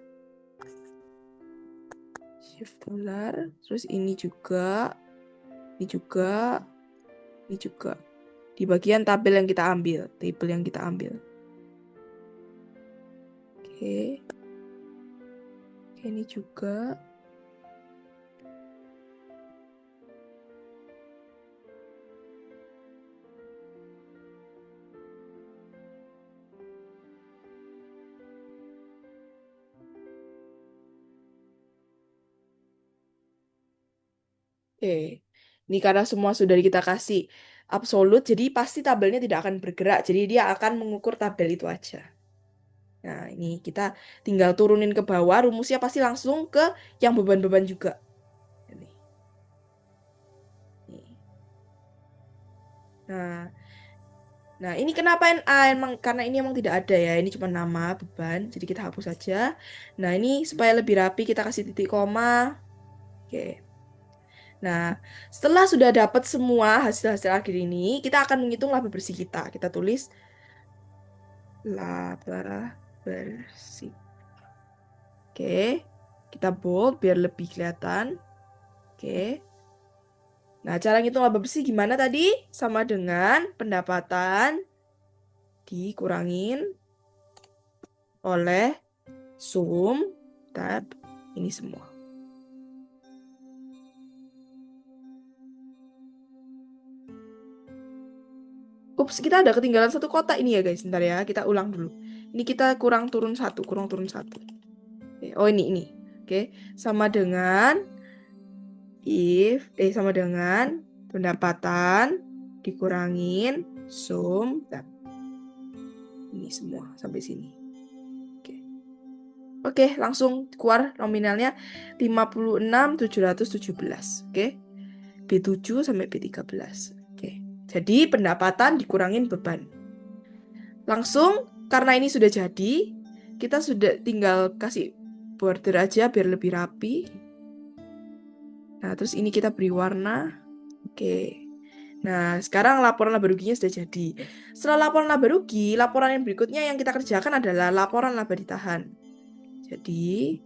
S1: shift dolar, terus ini juga, ini juga, ini juga. Di bagian tabel yang kita ambil, table yang kita ambil. Oke. Oke, ini juga. Oke, ini karena semua sudah kita kasih absolut, jadi pasti tabelnya tidak akan bergerak. Jadi dia akan mengukur tabel itu aja. Nah, ini kita tinggal turunin ke bawah, rumusnya pasti langsung ke yang beban-beban juga. Ini. Nih. Nah, ini kenapa emang karena ini emang tidak ada ya, ini cuma nama beban, jadi kita hapus saja. Nah, ini supaya lebih rapi kita kasih titik koma. Oke. Nah, setelah sudah dapat semua hasil-hasil akhir ini, kita akan menghitung laba bersih kita. Kita tulis laba bersih. Oke, kita bold biar lebih kelihatan. Oke. Nah, cara ngitung laba bersih gimana tadi? Sama dengan pendapatan dikurangin oleh sum tab ini semua. Ups, kita ada ketinggalan satu kotak ini ya guys. Bentar ya, kita ulang dulu. Ini kita kurang turun satu. Oke, oh ini. Oke, sama dengan sama dengan pendapatan dikurangin sum tab. Ini semua sampai sini. Oke, langsung keluar nominalnya 56.717. Oke. B7 sampai B13. Oke. Jadi pendapatan dikurangin beban. Langsung karena ini sudah jadi, kita sudah tinggal kasih border aja biar lebih rapi. Nah, terus ini kita beri warna. Oke. Nah, sekarang laporan laba ruginya sudah jadi. Setelah laporan laba rugi, laporan yang berikutnya yang kita kerjakan adalah laporan laba ditahan. Jadi,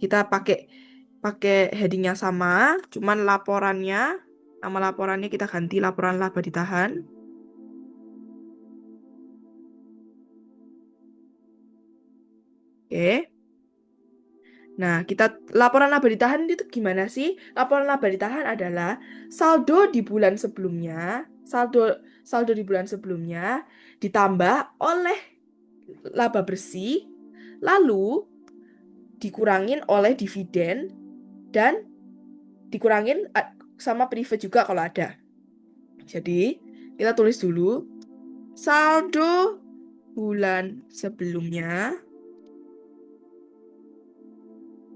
S1: kita pakai heading yang sama, cuman nama laporannya kita ganti laporan laba ditahan. Oke. Nah, laporan laba ditahan itu gimana sih? Laporan laba ditahan adalah saldo di bulan sebelumnya, saldo di bulan sebelumnya ditambah oleh laba bersih, lalu dikurangin oleh dividen dan dikurangin sama privat juga kalau ada. Jadi, kita tulis dulu saldo bulan sebelumnya.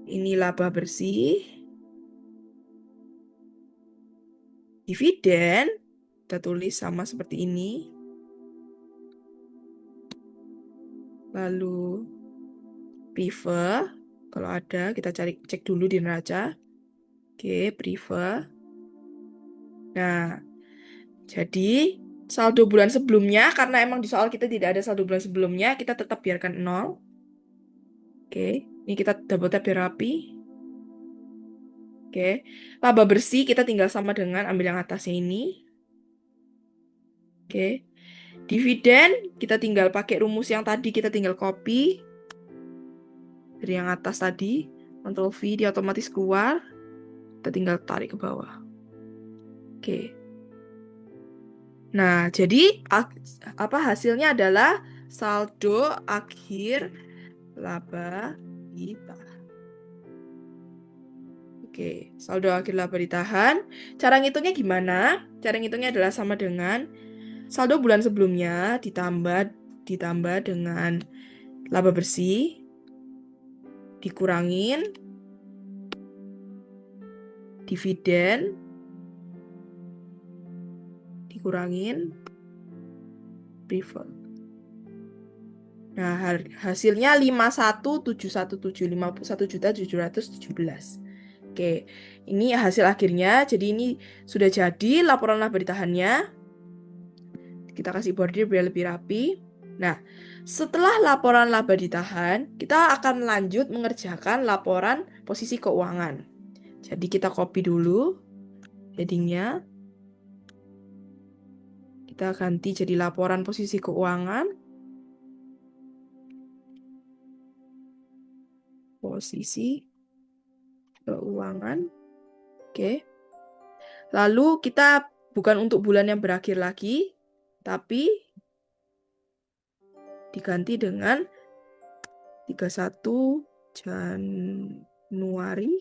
S1: Ini laba bersih. Dividen, kita tulis sama seperti ini. Lalu priva, kalau ada kita cek dulu di neraca. Oke, priva. Nah, jadi saldo bulan sebelumnya, karena emang di soal kita tidak ada saldo bulan sebelumnya, kita tetap biarkan 0. Oke, ini kita double tap biar rapi. Oke, laba bersih kita tinggal sama dengan ambil yang atasnya ini. Oke, dividen kita tinggal pakai rumus yang tadi, kita tinggal copy dari yang atas tadi, Ctrl V, dia otomatis keluar. Kita tinggal tarik ke bawah. Oke. Nah, jadi hasilnya adalah saldo akhir laba ditahan. Oke, saldo akhir laba ditahan. Cara ngitungnya gimana? Cara ngitungnya adalah sama dengan saldo bulan sebelumnya ditambah dengan laba bersih, dikurangin dividen, dikurangin preferred. Nah, hasilnya 51.717, Oke, ini hasil akhirnya. Jadi ini sudah jadi laporan laba ditahannya. Kita kasih bordir biar lebih rapi. Nah, setelah laporan laba ditahan, kita akan lanjut mengerjakan laporan posisi keuangan. Jadi kita copy dulu headingnya. Kita ganti jadi laporan posisi keuangan. Posisi keuangan. Oke. Lalu kita bukan untuk bulan yang berakhir lagi, tapi diganti dengan 31 Januari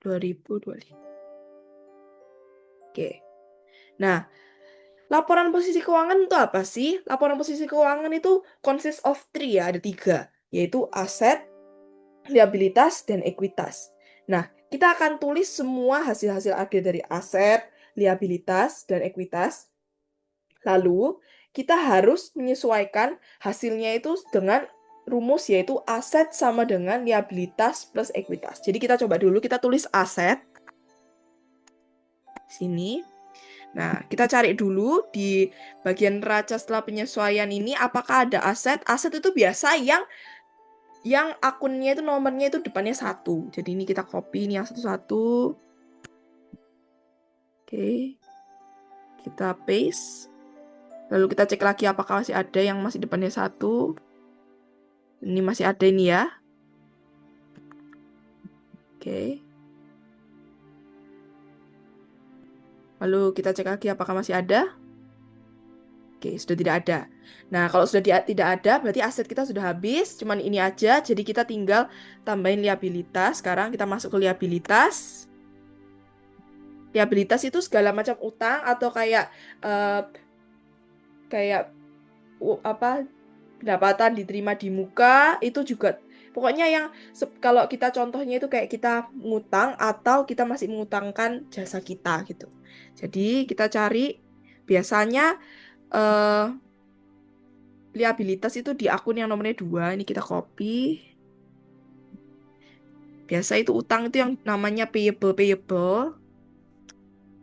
S1: 2025. Oke. Nah, laporan posisi keuangan itu apa sih? Laporan posisi keuangan itu consist of 3 ya, ada 3, yaitu aset, liabilitas, dan ekuitas. Nah, kita akan tulis semua hasil-hasil akhir dari aset, liabilitas, dan ekuitas. Lalu, kita harus menyesuaikan hasilnya itu dengan rumus, yaitu aset sama dengan liabilitas plus ekuitas. Jadi kita coba dulu, kita tulis aset. Sini. Nah, kita cari dulu di bagian neraca setelah penyesuaian ini, apakah ada aset. Aset itu biasa yang akunnya itu nomornya itu depannya 1. Jadi ini kita copy ini yang satu-satu. Oke. Kita paste. Lalu kita cek lagi apakah masih ada yang masih depannya 1. Ini masih ada ini ya. Oke. Lalu kita cek lagi apakah masih ada. Oke, sudah tidak ada. Nah, kalau sudah tidak ada, berarti aset kita sudah habis. Cuman ini aja, jadi kita tinggal tambahin liabilitas. Sekarang kita masuk ke liabilitas. Liabilitas itu segala macam utang atau kayak pendapatan diterima di muka, itu juga pokoknya yang kalau kita contohnya itu kayak kita ngutang atau kita masih mengutangkan jasa kita gitu. Jadi kita cari biasanya liabilitas itu di akun yang nomornya 2. Ini kita copy. Biasa itu utang itu yang namanya payable.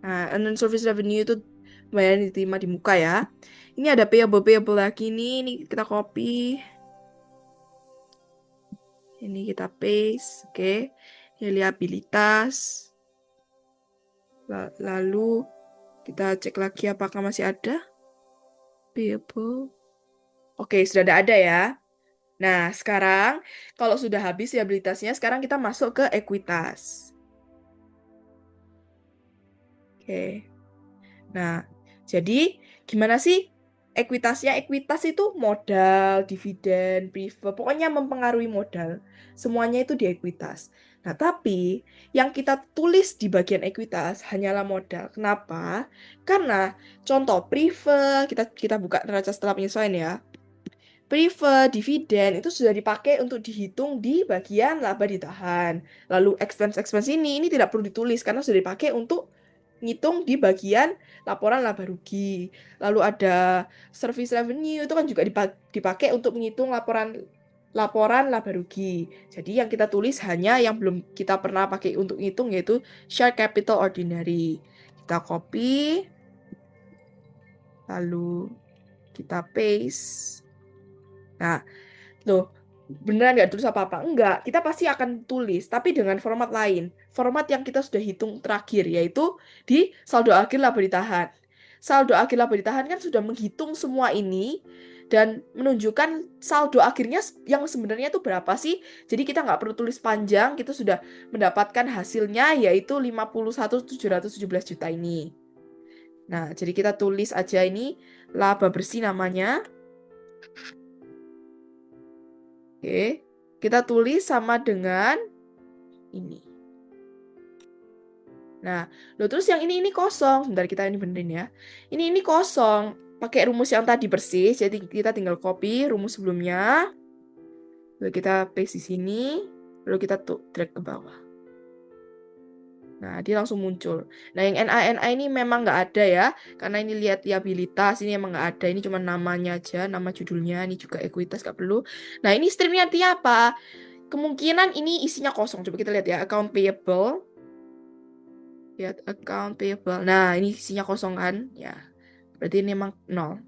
S1: Nah, unearned service revenue itu bayaran diterima di muka ya. Ini ada payable lagi nih. Ini kita copy. Ini kita paste. Oke. Ini liabilitas. Lalu kita cek lagi apakah masih ada. Payable. Oke, sudah ada ya. Nah, sekarang kalau sudah habis liabilitasnya, sekarang kita masuk ke ekuitas. Oke. Nah, jadi gimana sih ekuitasnya? Ekuitas itu modal, dividen, preferred, pokoknya mempengaruhi modal. Semuanya itu di ekuitas. Nah, tapi yang kita tulis di bagian ekuitas hanyalah modal. Kenapa? Karena contoh preferred, kita buka neraca setelah penyesuaian ya. Preferred, dividen itu sudah dipakai untuk dihitung di bagian laba ditahan. Lalu expense ini tidak perlu ditulis karena sudah dipakai untuk ngitung di bagian laporan laba rugi. Lalu ada service revenue itu kan juga dipakai untuk menghitung laporan laba rugi. Jadi yang kita tulis hanya yang belum kita pernah pakai untuk ngitung, yaitu share capital ordinary. Kita copy, lalu kita paste. Nah, loh, beneran nggak tulis apa-apa? Enggak, kita pasti akan tulis, tapi dengan format lain. Format yang kita sudah hitung terakhir, yaitu di saldo akhir laba ditahan. Saldo akhir laba ditahan kan sudah menghitung semua ini, dan menunjukkan saldo akhirnya yang sebenarnya itu berapa sih. Jadi kita nggak perlu tulis panjang, kita sudah mendapatkan hasilnya, yaitu 51.717 juta ini. Nah, jadi kita tulis aja ini, laba bersih namanya. Oke, kita tulis sama dengan ini. Nah, loh terus yang ini kosong. Sebentar kita ini benerin ya. Ini kosong. Pakai rumus yang tadi persis. Jadi kita tinggal copy rumus sebelumnya. Lalu kita paste di sini. Lalu kita drag ke bawah. Nah, dia langsung muncul. Nah, yang NA ini memang nggak ada ya. Karena ini lihat liabilitas. Ini emang nggak ada. Ini cuma namanya aja. Nama judulnya. Ini juga ekuitas nggak perlu. Nah, ini streamnya artinya apa? Kemungkinan ini isinya kosong. Coba kita lihat ya. Account payable. Lihat account payable. Nah, ini isinya kosong kan? Ya. Berarti ini memang 0.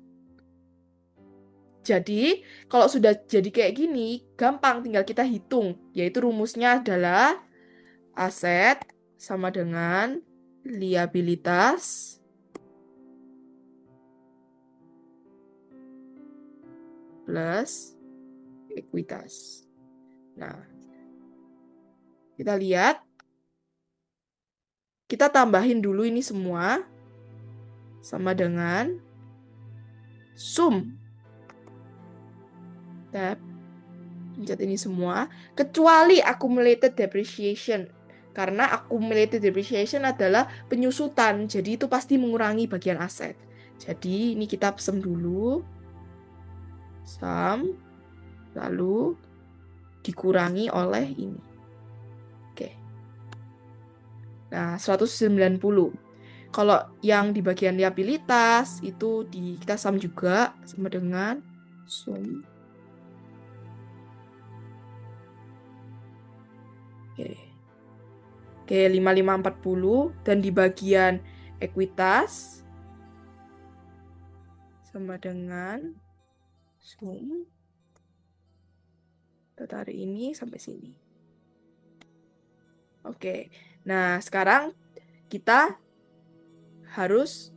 S1: Jadi, kalau sudah jadi kayak gini, gampang tinggal kita hitung. Yaitu rumusnya adalah aset sama dengan liabilitas plus ekuitas. Nah, kita lihat. Kita tambahin dulu ini semua sama dengan sum. Tab. Pencet ini semua. Kecuali accumulated depreciation. Karena accumulated depreciation adalah penyusutan. Jadi itu pasti mengurangi bagian aset. Jadi ini kita sum dulu. Sum. Lalu dikurangi oleh ini. Oke. Nah, 190. Kalau yang di bagian liabilitas itu kita sum juga sama dengan sum. Oke. Oke, 5540 dan di bagian ekuitas sama dengan sum. Kita tarik ini sampai sini. Oke. Nah, sekarang kita harus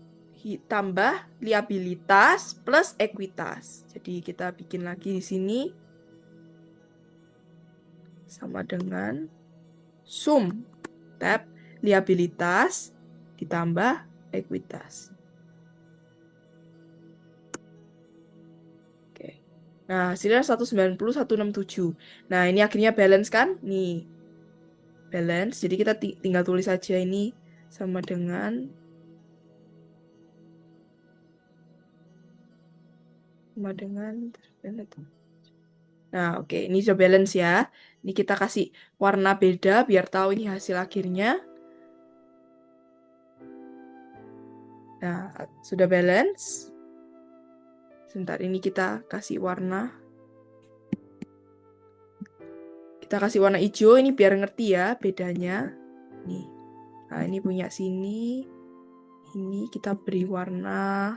S1: tambah liabilitas plus ekuitas. Jadi kita bikin lagi di sini sama dengan sum tab liabilitas ditambah ekuitas. Oke. Nah, hasilnya 190 167. Nah, ini akhirnya balance kan? Nih. Balance. Jadi kita tinggal tulis saja ini sama dengan Nah, oke, ini sudah balance ya. Ini kita kasih warna beda biar tahu ini hasil akhirnya. Nah, sudah balance. Sebentar, ini kita kasih warna. Kita kasih warna hijau ini biar ngerti ya bedanya. Nih. Nah, ini punya sini. Ini kita beri warna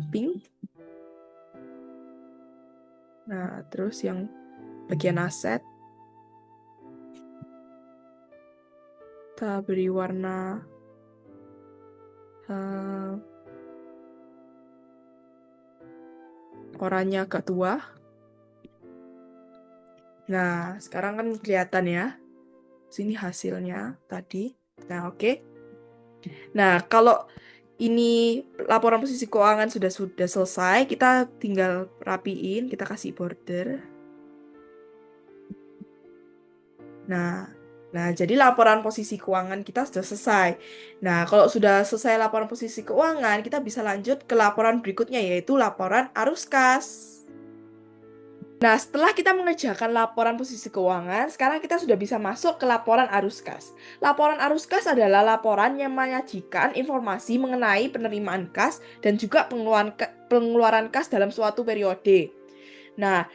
S1: pink. Nah, terus yang bagian aset kita beri warna oranye agak tua. Nah, sekarang kan kelihatan ya. Sini hasilnya tadi. Nah, oke. Nah, kalau ini laporan posisi keuangan sudah selesai, kita tinggal rapiin, kita kasih border. Nah, jadi laporan posisi keuangan kita sudah selesai. Nah, kalau sudah selesai laporan posisi keuangan, kita bisa lanjut ke laporan berikutnya, yaitu laporan arus kas. Nah, setelah kita mengerjakan laporan posisi keuangan, sekarang kita sudah bisa masuk ke laporan arus kas. Laporan arus kas adalah laporan yang menyajikan informasi mengenai penerimaan kas dan juga pengeluaran kas dalam suatu periode. Nah,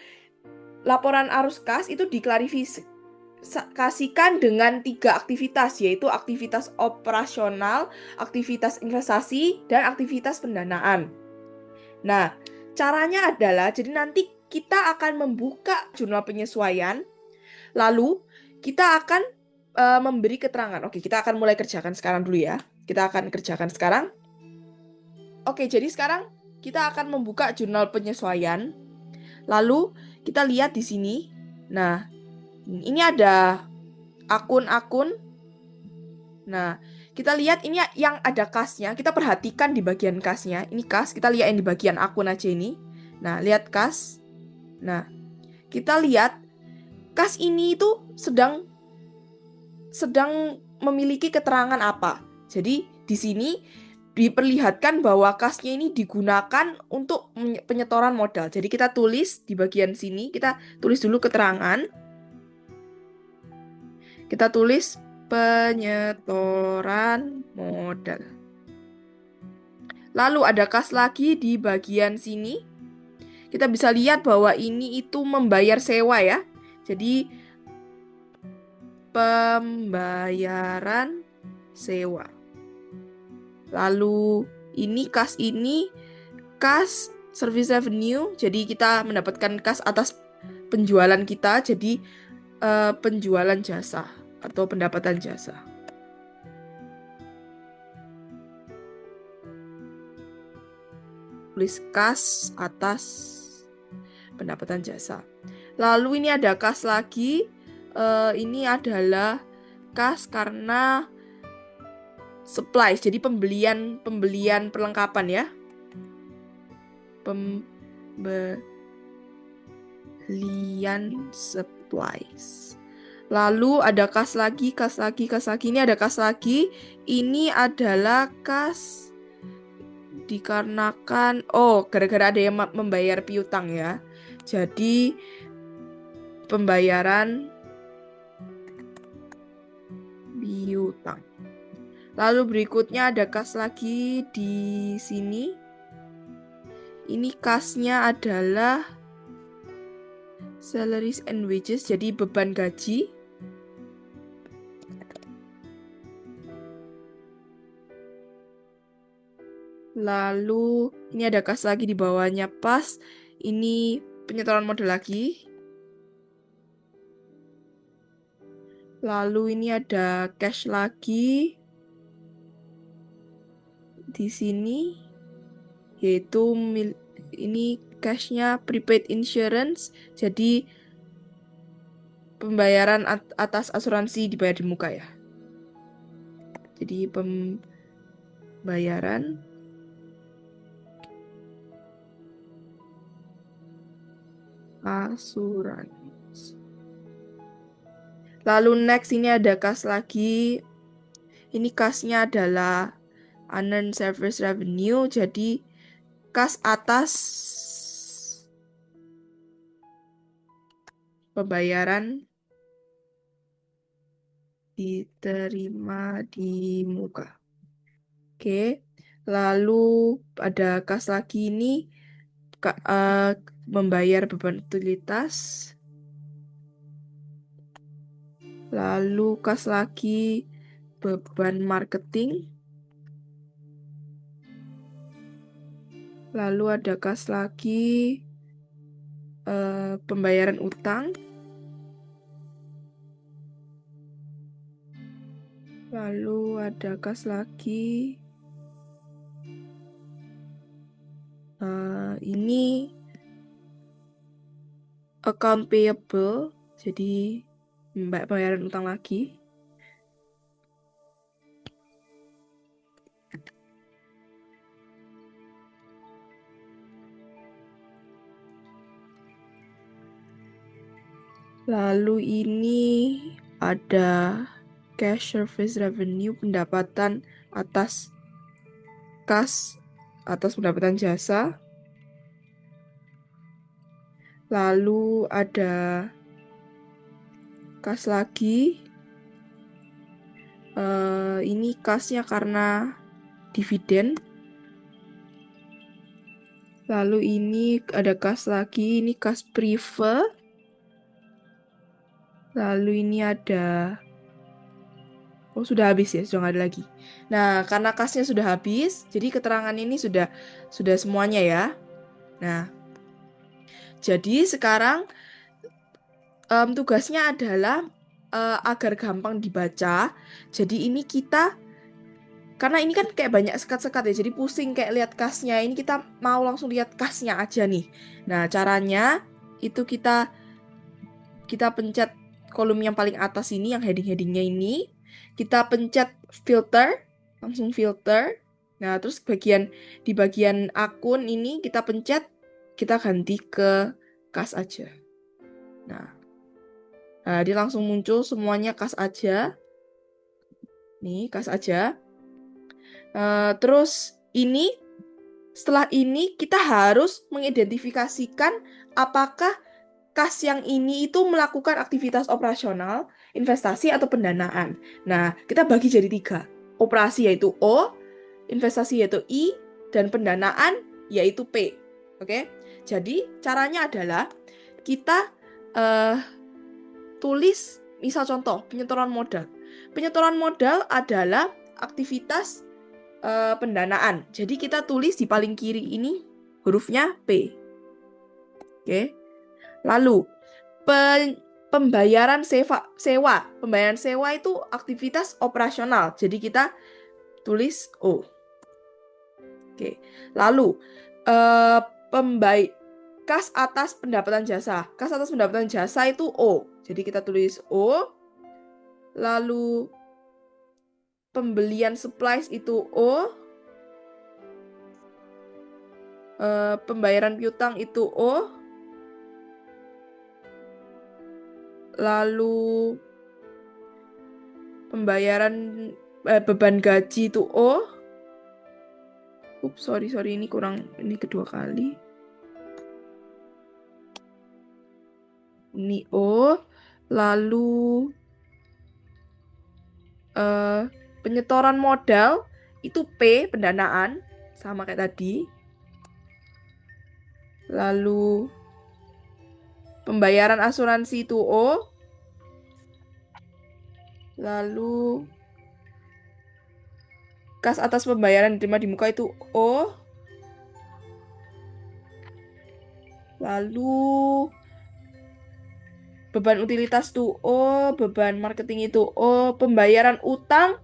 S1: laporan arus kas itu diklarifikasikan dengan 3 aktivitas, yaitu aktivitas operasional, aktivitas investasi, dan aktivitas pendanaan. Nah, caranya adalah, jadi nanti kita akan membuka jurnal penyesuaian, lalu kita akan memberi keterangan. Oke, kita akan mulai kerjakan sekarang dulu ya. Kita akan kerjakan sekarang. Oke, jadi sekarang kita akan membuka jurnal penyesuaian. Lalu kita lihat di sini. Nah, ini ada akun-akun. Nah, kita lihat ini yang ada kasnya. Kita perhatikan di bagian kasnya. Ini kas, kita lihat yang di bagian akun aja ini. Nah, lihat kas. Nah, kita lihat kas ini itu sedang sedang memiliki keterangan apa. Jadi di sini diperlihatkan bahwa kasnya ini digunakan untuk penyetoran modal. Jadi kita tulis di bagian sini, kita tulis dulu keterangan. Kita tulis penyetoran modal. Lalu ada kas lagi di bagian sini. Kita bisa lihat bahwa ini itu membayar sewa ya. Jadi pembayaran sewa. Lalu ini kas service revenue. Jadi kita mendapatkan kas atas penjualan kita. Jadi penjualan jasa atau pendapatan jasa. Tulis kas atas pendapatan jasa. Lalu ini ada kas lagi. Ini adalah kas karena supplies. Jadi pembelian perlengkapan ya. Pembelian supplies. Lalu ada kas lagi. Ini ada kas lagi. Ini adalah kas dikarenakan gara-gara ada yang membayar piutang ya. Jadi pembayaran piutang. Lalu berikutnya ada kas lagi di sini. Ini kasnya adalah salaries and wages, jadi beban gaji. Lalu ini ada kas lagi di bawahnya pas. Ini penyetoran modal lagi. Lalu ini ada cash lagi di sini, yaitu ini cashnya prepaid insurance. Jadi pembayaran atas asuransi dibayar di muka ya. Jadi pembayaran asuransi. Lalu next ini ada kas lagi. Ini kasnya adalah unearned service revenue. Jadi kas atas pembayaran diterima di muka. Oke. Lalu ada kas lagi ini membayar beban utilitas. Lalu kas lagi beban marketing. Lalu ada kas lagi pembayaran utang. Lalu ada kas lagi ini account payable. Jadi pembayaran utang lagi. Lalu ini ada cash service revenue, pendapatan atas kas atas pendapatan jasa. Lalu ada kas lagi. Ini kasnya karena dividen. Lalu ini ada kas lagi, ini kas prive. Lalu ini ada sudah habis ya, sudah nggak ada lagi. Nah, karena kasnya sudah habis, jadi keterangan ini sudah semuanya ya. Nah, jadi sekarang tugasnya adalah agar gampang dibaca. Jadi ini karena ini kan kayak banyak sekat-sekat ya, jadi pusing kayak lihat kasnya. Ini kita mau langsung lihat kasnya aja nih. Nah, caranya itu kita pencet kolom yang paling atas ini, yang heading-headingnya ini. Kita pencet filter, langsung filter. Nah, terus di bagian akun ini kita pencet, kita ganti ke kas aja. Nah, dia langsung muncul semuanya kas aja. Nih, kas aja. Terus setelah ini kita harus mengidentifikasikan apakah kas yang ini itu melakukan aktivitas operasional, investasi, atau pendanaan. Nah, kita bagi jadi 3. Operasi yaitu O, investasi yaitu I, dan pendanaan yaitu P. Oke? Jadi, caranya adalah kita tulis, misal contoh, penyetoran modal. Penyetoran modal adalah aktivitas pendanaan. Jadi kita tulis di paling kiri ini hurufnya P. Oke. Lalu pembayaran sewa. Pembayaran sewa itu aktivitas operasional. Jadi kita tulis O. Oke. Lalu kas atas pendapatan jasa. Kas atas pendapatan jasa itu O. Jadi kita tulis O. Lalu pembelian supplies itu O. Pembayaran piutang itu O. Lalu pembayaran beban gaji itu O. Sorry, ini kedua kali. Ini O. Lalu penyetoran modal itu P, pendanaan, sama kayak tadi. Lalu pembayaran asuransi itu O. Lalu kas atas pembayaran diterima di muka itu O. Lalu beban utilitas itu O, beban marketing itu O, pembayaran utang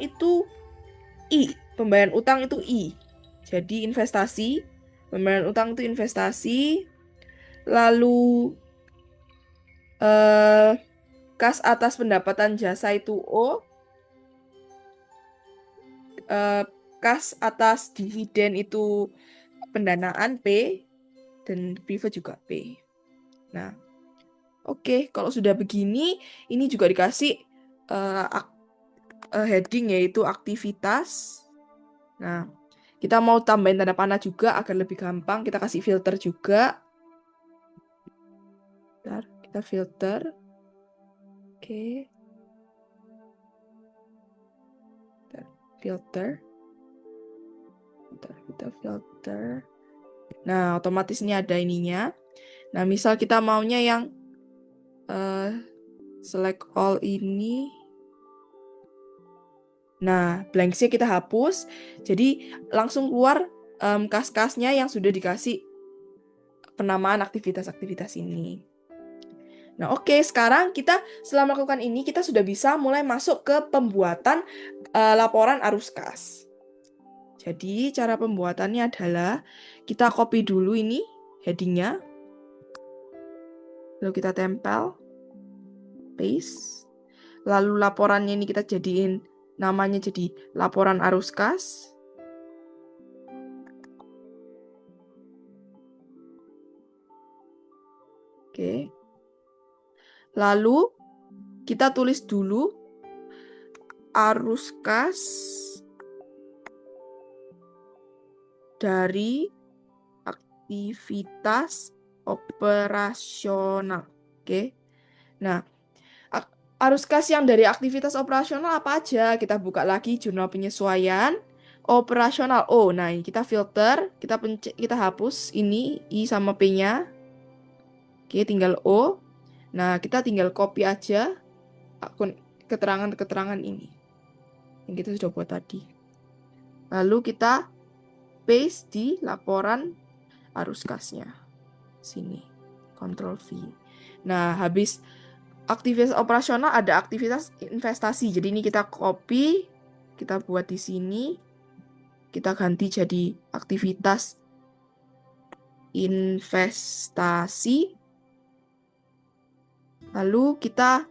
S1: itu I. Pembayaran utang itu I. Jadi investasi. Pembayaran utang itu investasi. Lalu kas atas pendapatan jasa itu O. Kas atas dividen itu pendanaan P. Dan privat juga P. Nah, oke. Kalau sudah begini, ini juga dikasih heading yaitu aktivitas. Nah, kita mau tambahin tanda panah juga agar lebih gampang. Kita kasih filter juga. Bentar, kita filter. Oke. Bentar, filter. Bentar, kita filter. Nah, otomatis ini ada ininya. Nah, misal kita maunya yang select all ini. Nah, blanksnya kita hapus. Jadi, langsung keluar kas-kasnya yang sudah dikasih penamaan aktivitas-aktivitas ini. Nah, oke. Sekarang kita setelah melakukan ini, kita sudah bisa mulai masuk ke pembuatan laporan arus kas. Jadi, cara pembuatannya adalah kita copy dulu ini headingnya. Lalu kita tempel. Paste. Lalu laporannya ini kita jadiin namanya jadi laporan arus kas. Oke. Lalu kita tulis dulu arus kas dari aktivitas operasional. Oke. Nah, arus kas yang dari aktivitas operasional apa aja? Kita buka lagi jurnal penyesuaian operasional. Oh, nah ini kita filter, kita hapus ini I sama P-nya. Oke, tinggal O. Nah, kita tinggal copy aja keterangan-keterangan ini yang kita sudah buat tadi. Lalu kita paste di laporan arus kasnya. Sini. Ctrl V. Nah, habis aktivitas operasional ada aktivitas investasi. Jadi ini kita copy, kita buat di sini. Kita ganti jadi aktivitas investasi. Lalu kita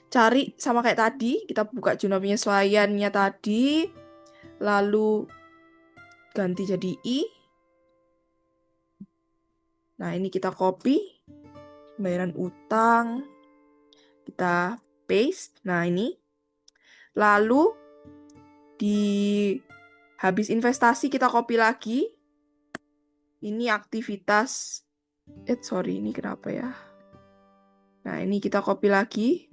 S1: cari sama kayak tadi, kita buka jurnal penyesuaiannya tadi. Lalu ganti jadi I. Nah, ini kita copy. Pembayaran utang. Kita paste. Nah, ini. Lalu di habis investasi kita copy lagi. Ini aktivitas. Sorry, ini kenapa ya? Nah, ini kita copy lagi.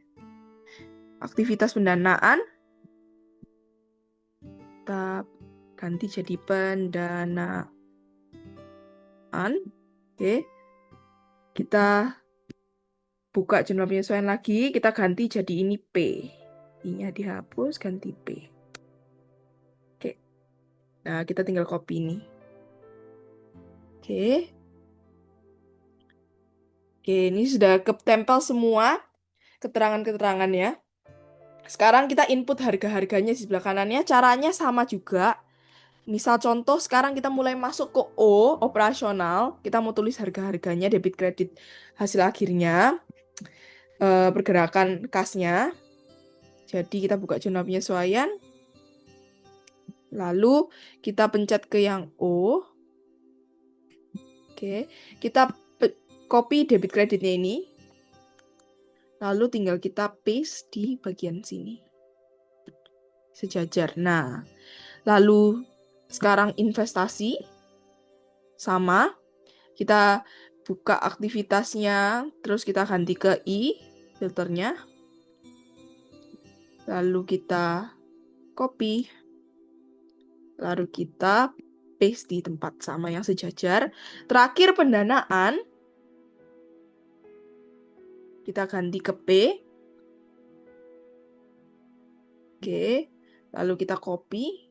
S1: Aktivitas pendanaan. Kita ganti jadi pendanaan. Oke. Kita buka jurnal penyesuaian lagi. Kita ganti jadi ini P. I-nya dihapus, ganti P. Oke. Nah, kita tinggal copy ini. Oke. Oke, ini sudah ketempel semua keterangan-keterangannya. Sekarang kita input harga-harganya di sebelah kanannya. Caranya sama juga. Misal contoh, sekarang kita mulai masuk ke O, operasional. Kita mau tulis harga-harganya, debit kredit hasil akhirnya, pergerakan kasnya. Jadi kita buka jurnal penyesuaian. Lalu kita pencet ke yang O. Oke, kita copy debit kreditnya ini. Lalu tinggal kita paste di bagian sini. Sejajar. Nah, lalu sekarang investasi. Sama. Kita buka aktivitasnya. Terus kita ganti ke I, filternya. Lalu kita copy. Lalu kita paste di tempat sama yang sejajar. Terakhir pendanaan. Kita ganti ke P. Oke. Lalu kita copy.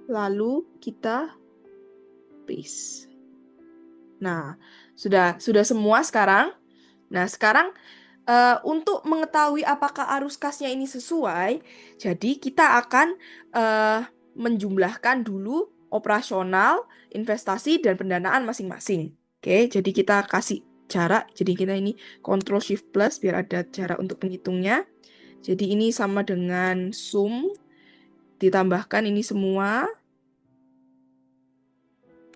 S1: Lalu kita paste. Nah, sudah semua sekarang. Nah, sekarang untuk mengetahui apakah arus kasnya ini sesuai, jadi kita akan menjumlahkan dulu operasional, investasi, dan pendanaan masing-masing. Oke, jadi kita kasih jarak. Jadi kita ini Ctrl Shift Plus biar ada jarak untuk penghitungnya. Jadi ini sama dengan sum, ditambahkan ini semua.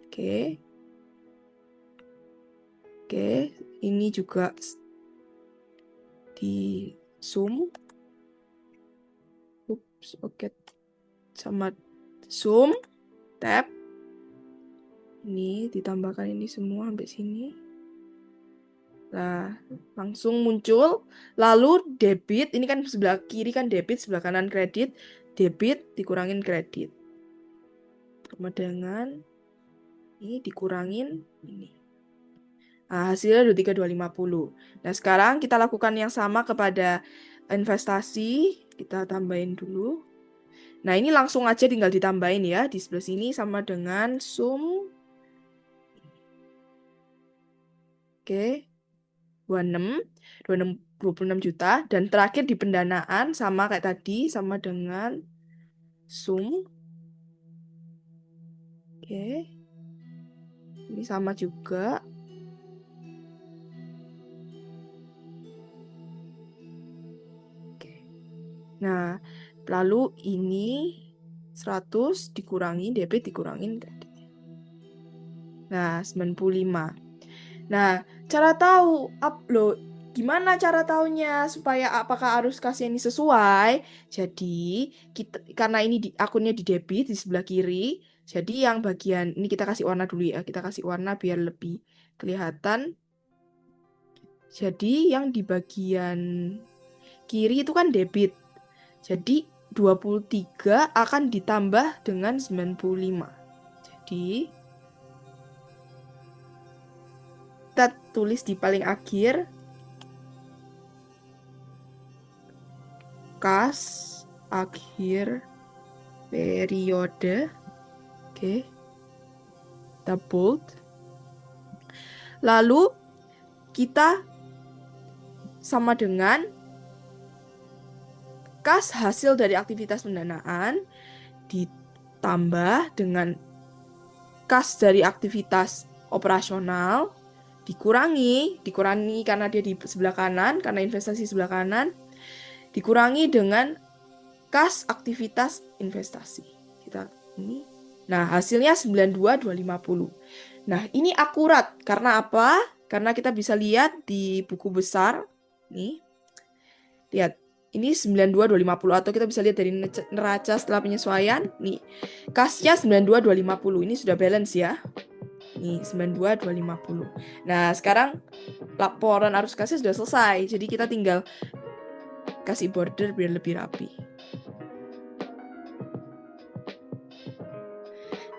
S1: Oke. Oke, ini juga di sum. Oke. Sama sum, tab. Ini ditambahkan ini semua sampai sini. Nah, langsung muncul. Lalu debit, ini kan sebelah kiri kan debit, sebelah kanan kredit. Debit dikurangin kredit. Sama dengan ini dikurangin ini. Nah, hasilnya 23.250. Nah, sekarang kita lakukan yang sama kepada investasi. Kita tambahin dulu. Nah, ini langsung aja tinggal ditambahin ya. Di sebelah sini sama dengan sum. Oke. 26 juta. Dan terakhir di pendanaan sama kayak tadi. Sama dengan sum. Oke. Ini sama juga. Oke. Nah, lalu ini 100 dikurangi debit dikurangin kredit. Nah, 95. Nah, cara tahu gimana cara tahunya supaya apakah arus kasnya ini sesuai? Jadi, karena ini akunnya di debit di sebelah kiri, jadi yang bagian ini kita kasih warna dulu ya. Kita kasih warna biar lebih kelihatan. Jadi, yang di bagian kiri itu kan debit. Jadi 23 akan ditambah dengan 95. Jadi kita tulis di paling akhir kas akhir periode. Oke. Kita bold. Lalu kita sama dengan kas hasil dari aktivitas pendanaan ditambah dengan kas dari aktivitas operasional dikurangi karena dia di sebelah kanan, karena investasi sebelah kanan, dikurangi dengan kas aktivitas investasi. Kita ini. Nah, hasilnya 92.250. Nah, ini akurat karena apa? Karena kita bisa lihat di buku besar, nih, lihat, ini 92250 atau kita bisa lihat dari neraca setelah penyesuaian, nih, kasnya 92250, ini sudah balance ya. Nih, 92250. Nah, sekarang laporan arus kasnya sudah selesai, jadi kita tinggal kasih border biar lebih rapi.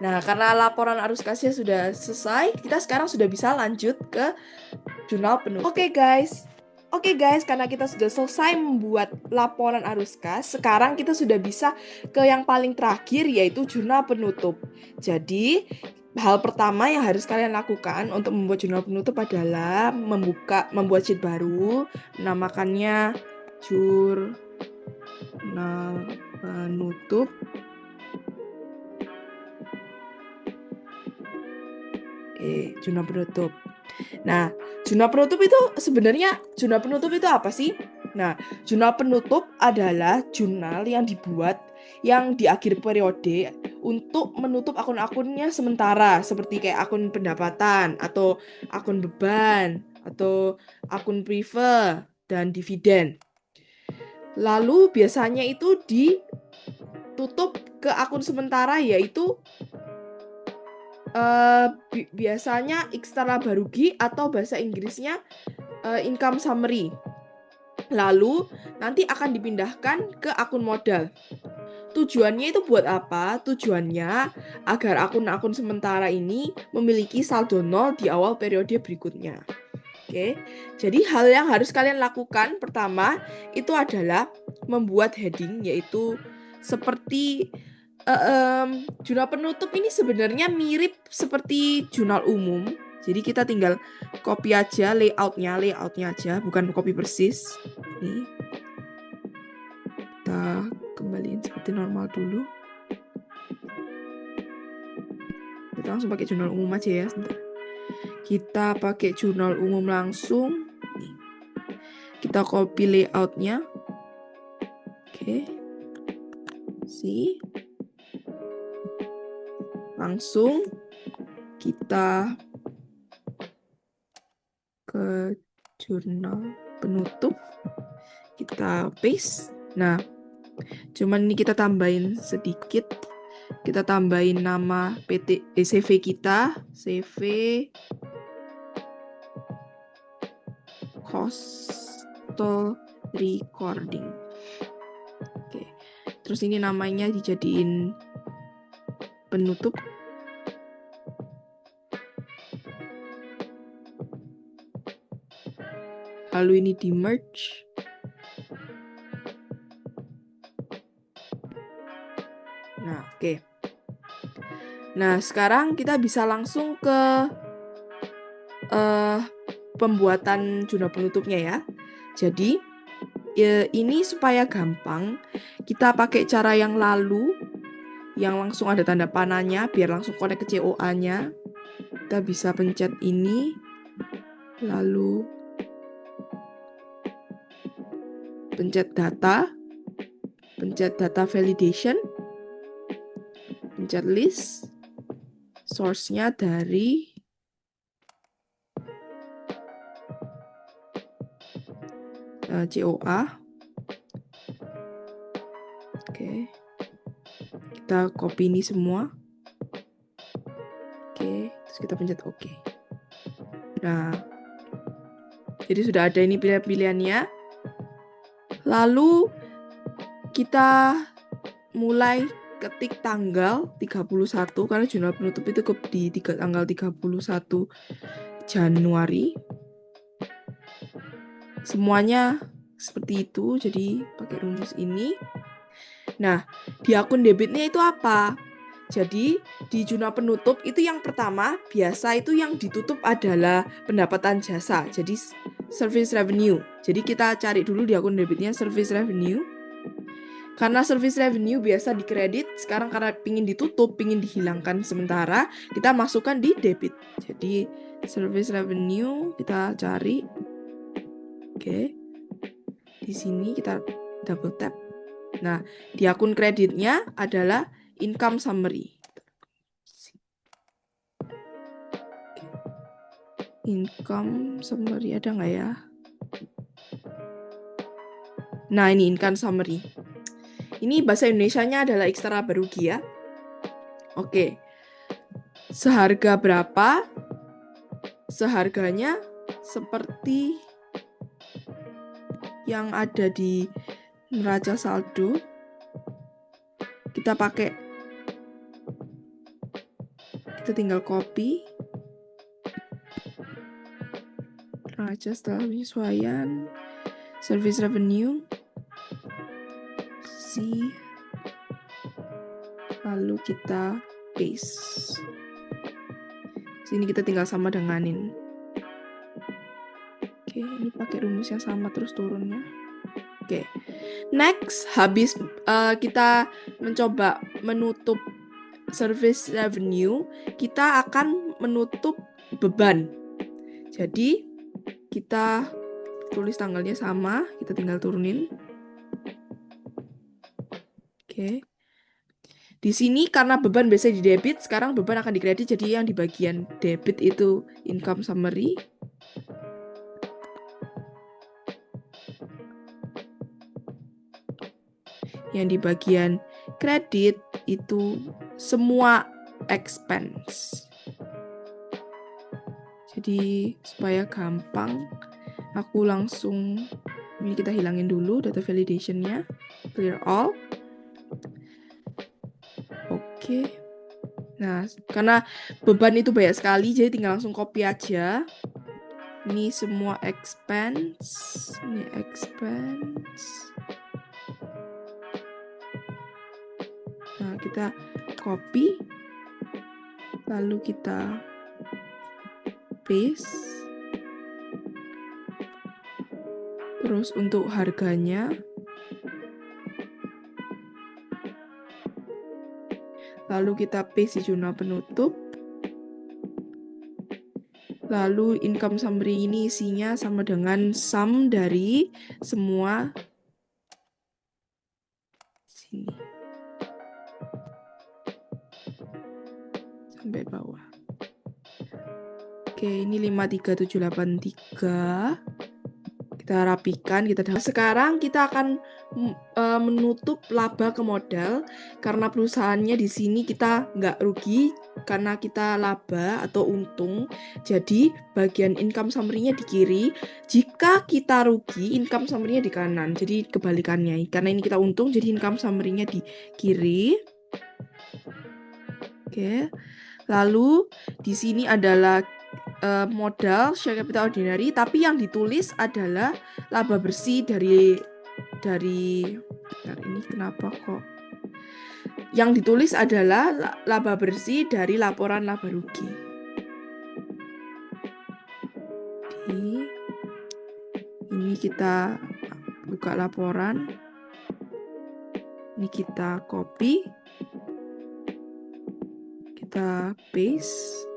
S1: Nah, karena laporan arus kasnya sudah selesai, kita sekarang sudah bisa lanjut ke jurnal penutup. Oke guys, karena kita sudah selesai membuat laporan arus kas, sekarang kita sudah bisa ke yang paling terakhir, yaitu jurnal penutup. Jadi, hal pertama yang harus kalian lakukan untuk membuat jurnal penutup adalah membuat sheet baru, menamakannya jurnal penutup. Jurnal penutup. Nah, jurnal penutup itu sebenarnya jurnal penutup itu apa sih? Nah, jurnal penutup adalah jurnal yang dibuat yang di akhir periode untuk menutup akun-akunnya sementara, seperti kayak akun pendapatan atau akun beban atau akun prefer dan dividen. Lalu biasanya itu ditutup ke akun sementara, yaitu biasanya eksternal barugi atau bahasa Inggrisnya income summary. Lalu nanti akan dipindahkan ke akun modal. Tujuannya itu buat apa? Tujuannya agar akun-akun sementara ini memiliki saldo nol di awal periode berikutnya. Oke, jadi hal yang harus kalian lakukan pertama itu adalah membuat heading, yaitu seperti jurnal penutup ini sebenarnya mirip seperti jurnal umum. Jadi kita tinggal copy aja layoutnya aja, bukan copy persis. Nih, kita kembaliin seperti normal dulu. Kita langsung pakai jurnal umum aja ya. Sebentar. Kita pakai jurnal umum langsung. Nih. Kita copy layoutnya. Oke. Langsung kita ke jurnal penutup, kita paste. Nah, cuman ini kita tambahin sedikit, kita tambahin nama CV kita, CV Coastal Recording. Oke, terus ini namanya dijadiin penutup. Lalu ini di merge. Nah, oke. Nah, sekarang kita bisa langsung ke pembuatan jurnal penutupnya ya. Jadi, ini supaya gampang, kita pakai cara yang lalu, yang langsung ada tanda panahnya, biar langsung connect ke COA-nya. Kita bisa pencet ini, lalu pencet data validation, pencet list, source-nya dari COA. Oke, kita copy ini semua. Oke, terus kita pencet OK. Nah, jadi sudah ada ini pilihan-pilihannya. Lalu kita mulai ketik tanggal 31, karena jurnal penutup itu di tanggal 31 Januari. Semuanya seperti itu, jadi pakai rumus ini. Nah, di akun debitnya itu apa? Jadi, di jurnal penutup itu yang pertama, biasa itu yang ditutup adalah pendapatan jasa. Jadi, service revenue. Jadi, kita cari dulu di akun debitnya service revenue. Karena service revenue biasa dikredit, sekarang karena pingin ditutup, pingin dihilangkan sementara, kita masukkan di debit. Jadi, service revenue kita cari. Oke. Di sini kita double tap. Nah, di akun kreditnya adalah income summary. Income summary ada nggak ya? Nah, ini income summary. Ini bahasa Indonesianya adalah eksternal berugi ya. Oke. Seharga berapa? Seharganya seperti yang ada di neraca saldo. Kita tinggal copy. Neraca setelah penyesuaian. Service revenue. C. Lalu kita paste. Sini kita tinggal sama denganin. Oke, ini pakai rumus yang sama terus turunnya. Oke. Next, habis kita mencoba menutup service revenue, kita akan menutup beban. Jadi, kita tulis tanggalnya sama, kita tinggal turunin. Oke. Di sini karena beban biasanya di debit, sekarang beban akan di kredit, jadi yang di bagian debit itu income summary. Yang di bagian kredit itu semua expense. Jadi supaya gampang, aku langsung, ini kita hilangin dulu data validation-nya, clear all. Oke. Nah, karena beban itu banyak sekali, jadi tinggal langsung copy aja. Ini semua expense, ini expense. Nah, kita copy, lalu kita paste. Terus untuk harganya, lalu kita paste di jurnal penutup. Lalu income summary ini isinya sama dengan sum dari semua sini sampai bawah. Oke, ini 53783. Kita rapikan, sekarang kita akan menutup laba ke modal karena perusahaannya di sini kita nggak rugi karena kita laba atau untung. Jadi bagian income summary-nya di kiri. Jika kita rugi, income summary-nya di kanan. Jadi kebalikannya. Karena ini kita untung, jadi income summary-nya di kiri. Oke. Lalu di sini adalah modal share capital ordinary, tapi yang ditulis adalah laba bersih dari ini kenapa kok yang ditulis adalah laba bersih dari laporan laba rugi. Ini kita buka laporan, ini kita copy, kita paste.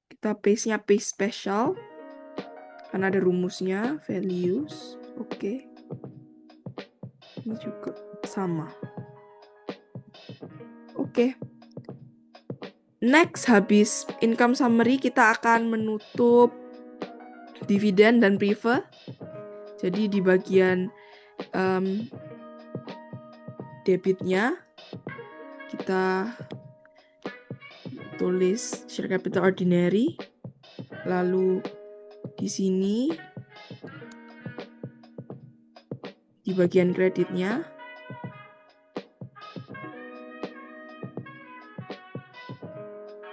S1: Kita paste-nya paste special karena ada rumusnya, values. Oke. Ini juga sama. Oke. Next, habis income summary, kita akan menutup dividen dan preferred. Jadi di bagian debitnya, kita tulis share capital ordinary. Lalu di sini di bagian kreditnya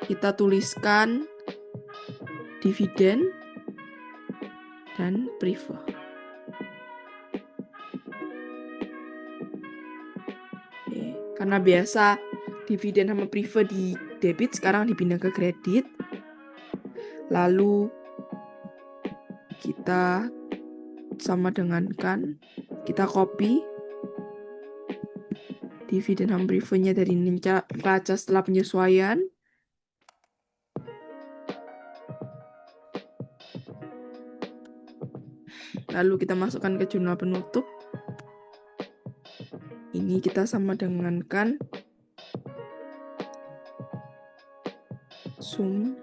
S1: kita tuliskan dividen dan preferred. Karena biasa dividen sama preferred di debit, sekarang dipindah ke kredit. Lalu kita sama dengankan, kita copy dividen sama preferred-nya dari neraca setelah penyesuaian. Lalu kita masukkan ke jurnal penutup. Ini kita sama dengankan Zoom.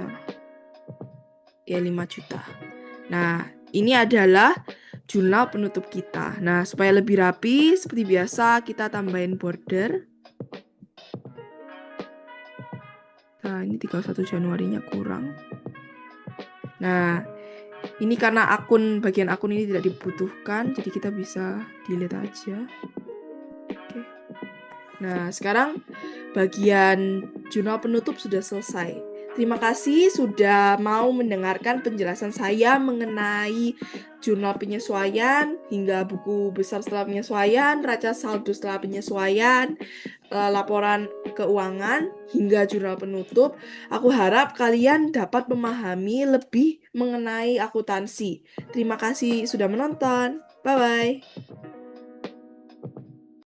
S1: Nah, ya 5 juta. Nah, ini adalah jurnal penutup kita. Nah, supaya lebih rapi, seperti biasa kita tambahin border. Nah, ini 31 Januarinya kurang. Nah, ini karena bagian akun ini tidak dibutuhkan, jadi kita bisa delete aja. Oke. Nah, sekarang bagian jurnal penutup sudah selesai. Terima kasih sudah mau mendengarkan penjelasan saya mengenai jurnal penyesuaian hingga buku besar setelah penyesuaian, raca saldo setelah penyesuaian, laporan keuangan, hingga jurnal penutup. Aku harap kalian dapat memahami lebih mengenai akuntansi. Terima kasih sudah menonton. Bye-bye.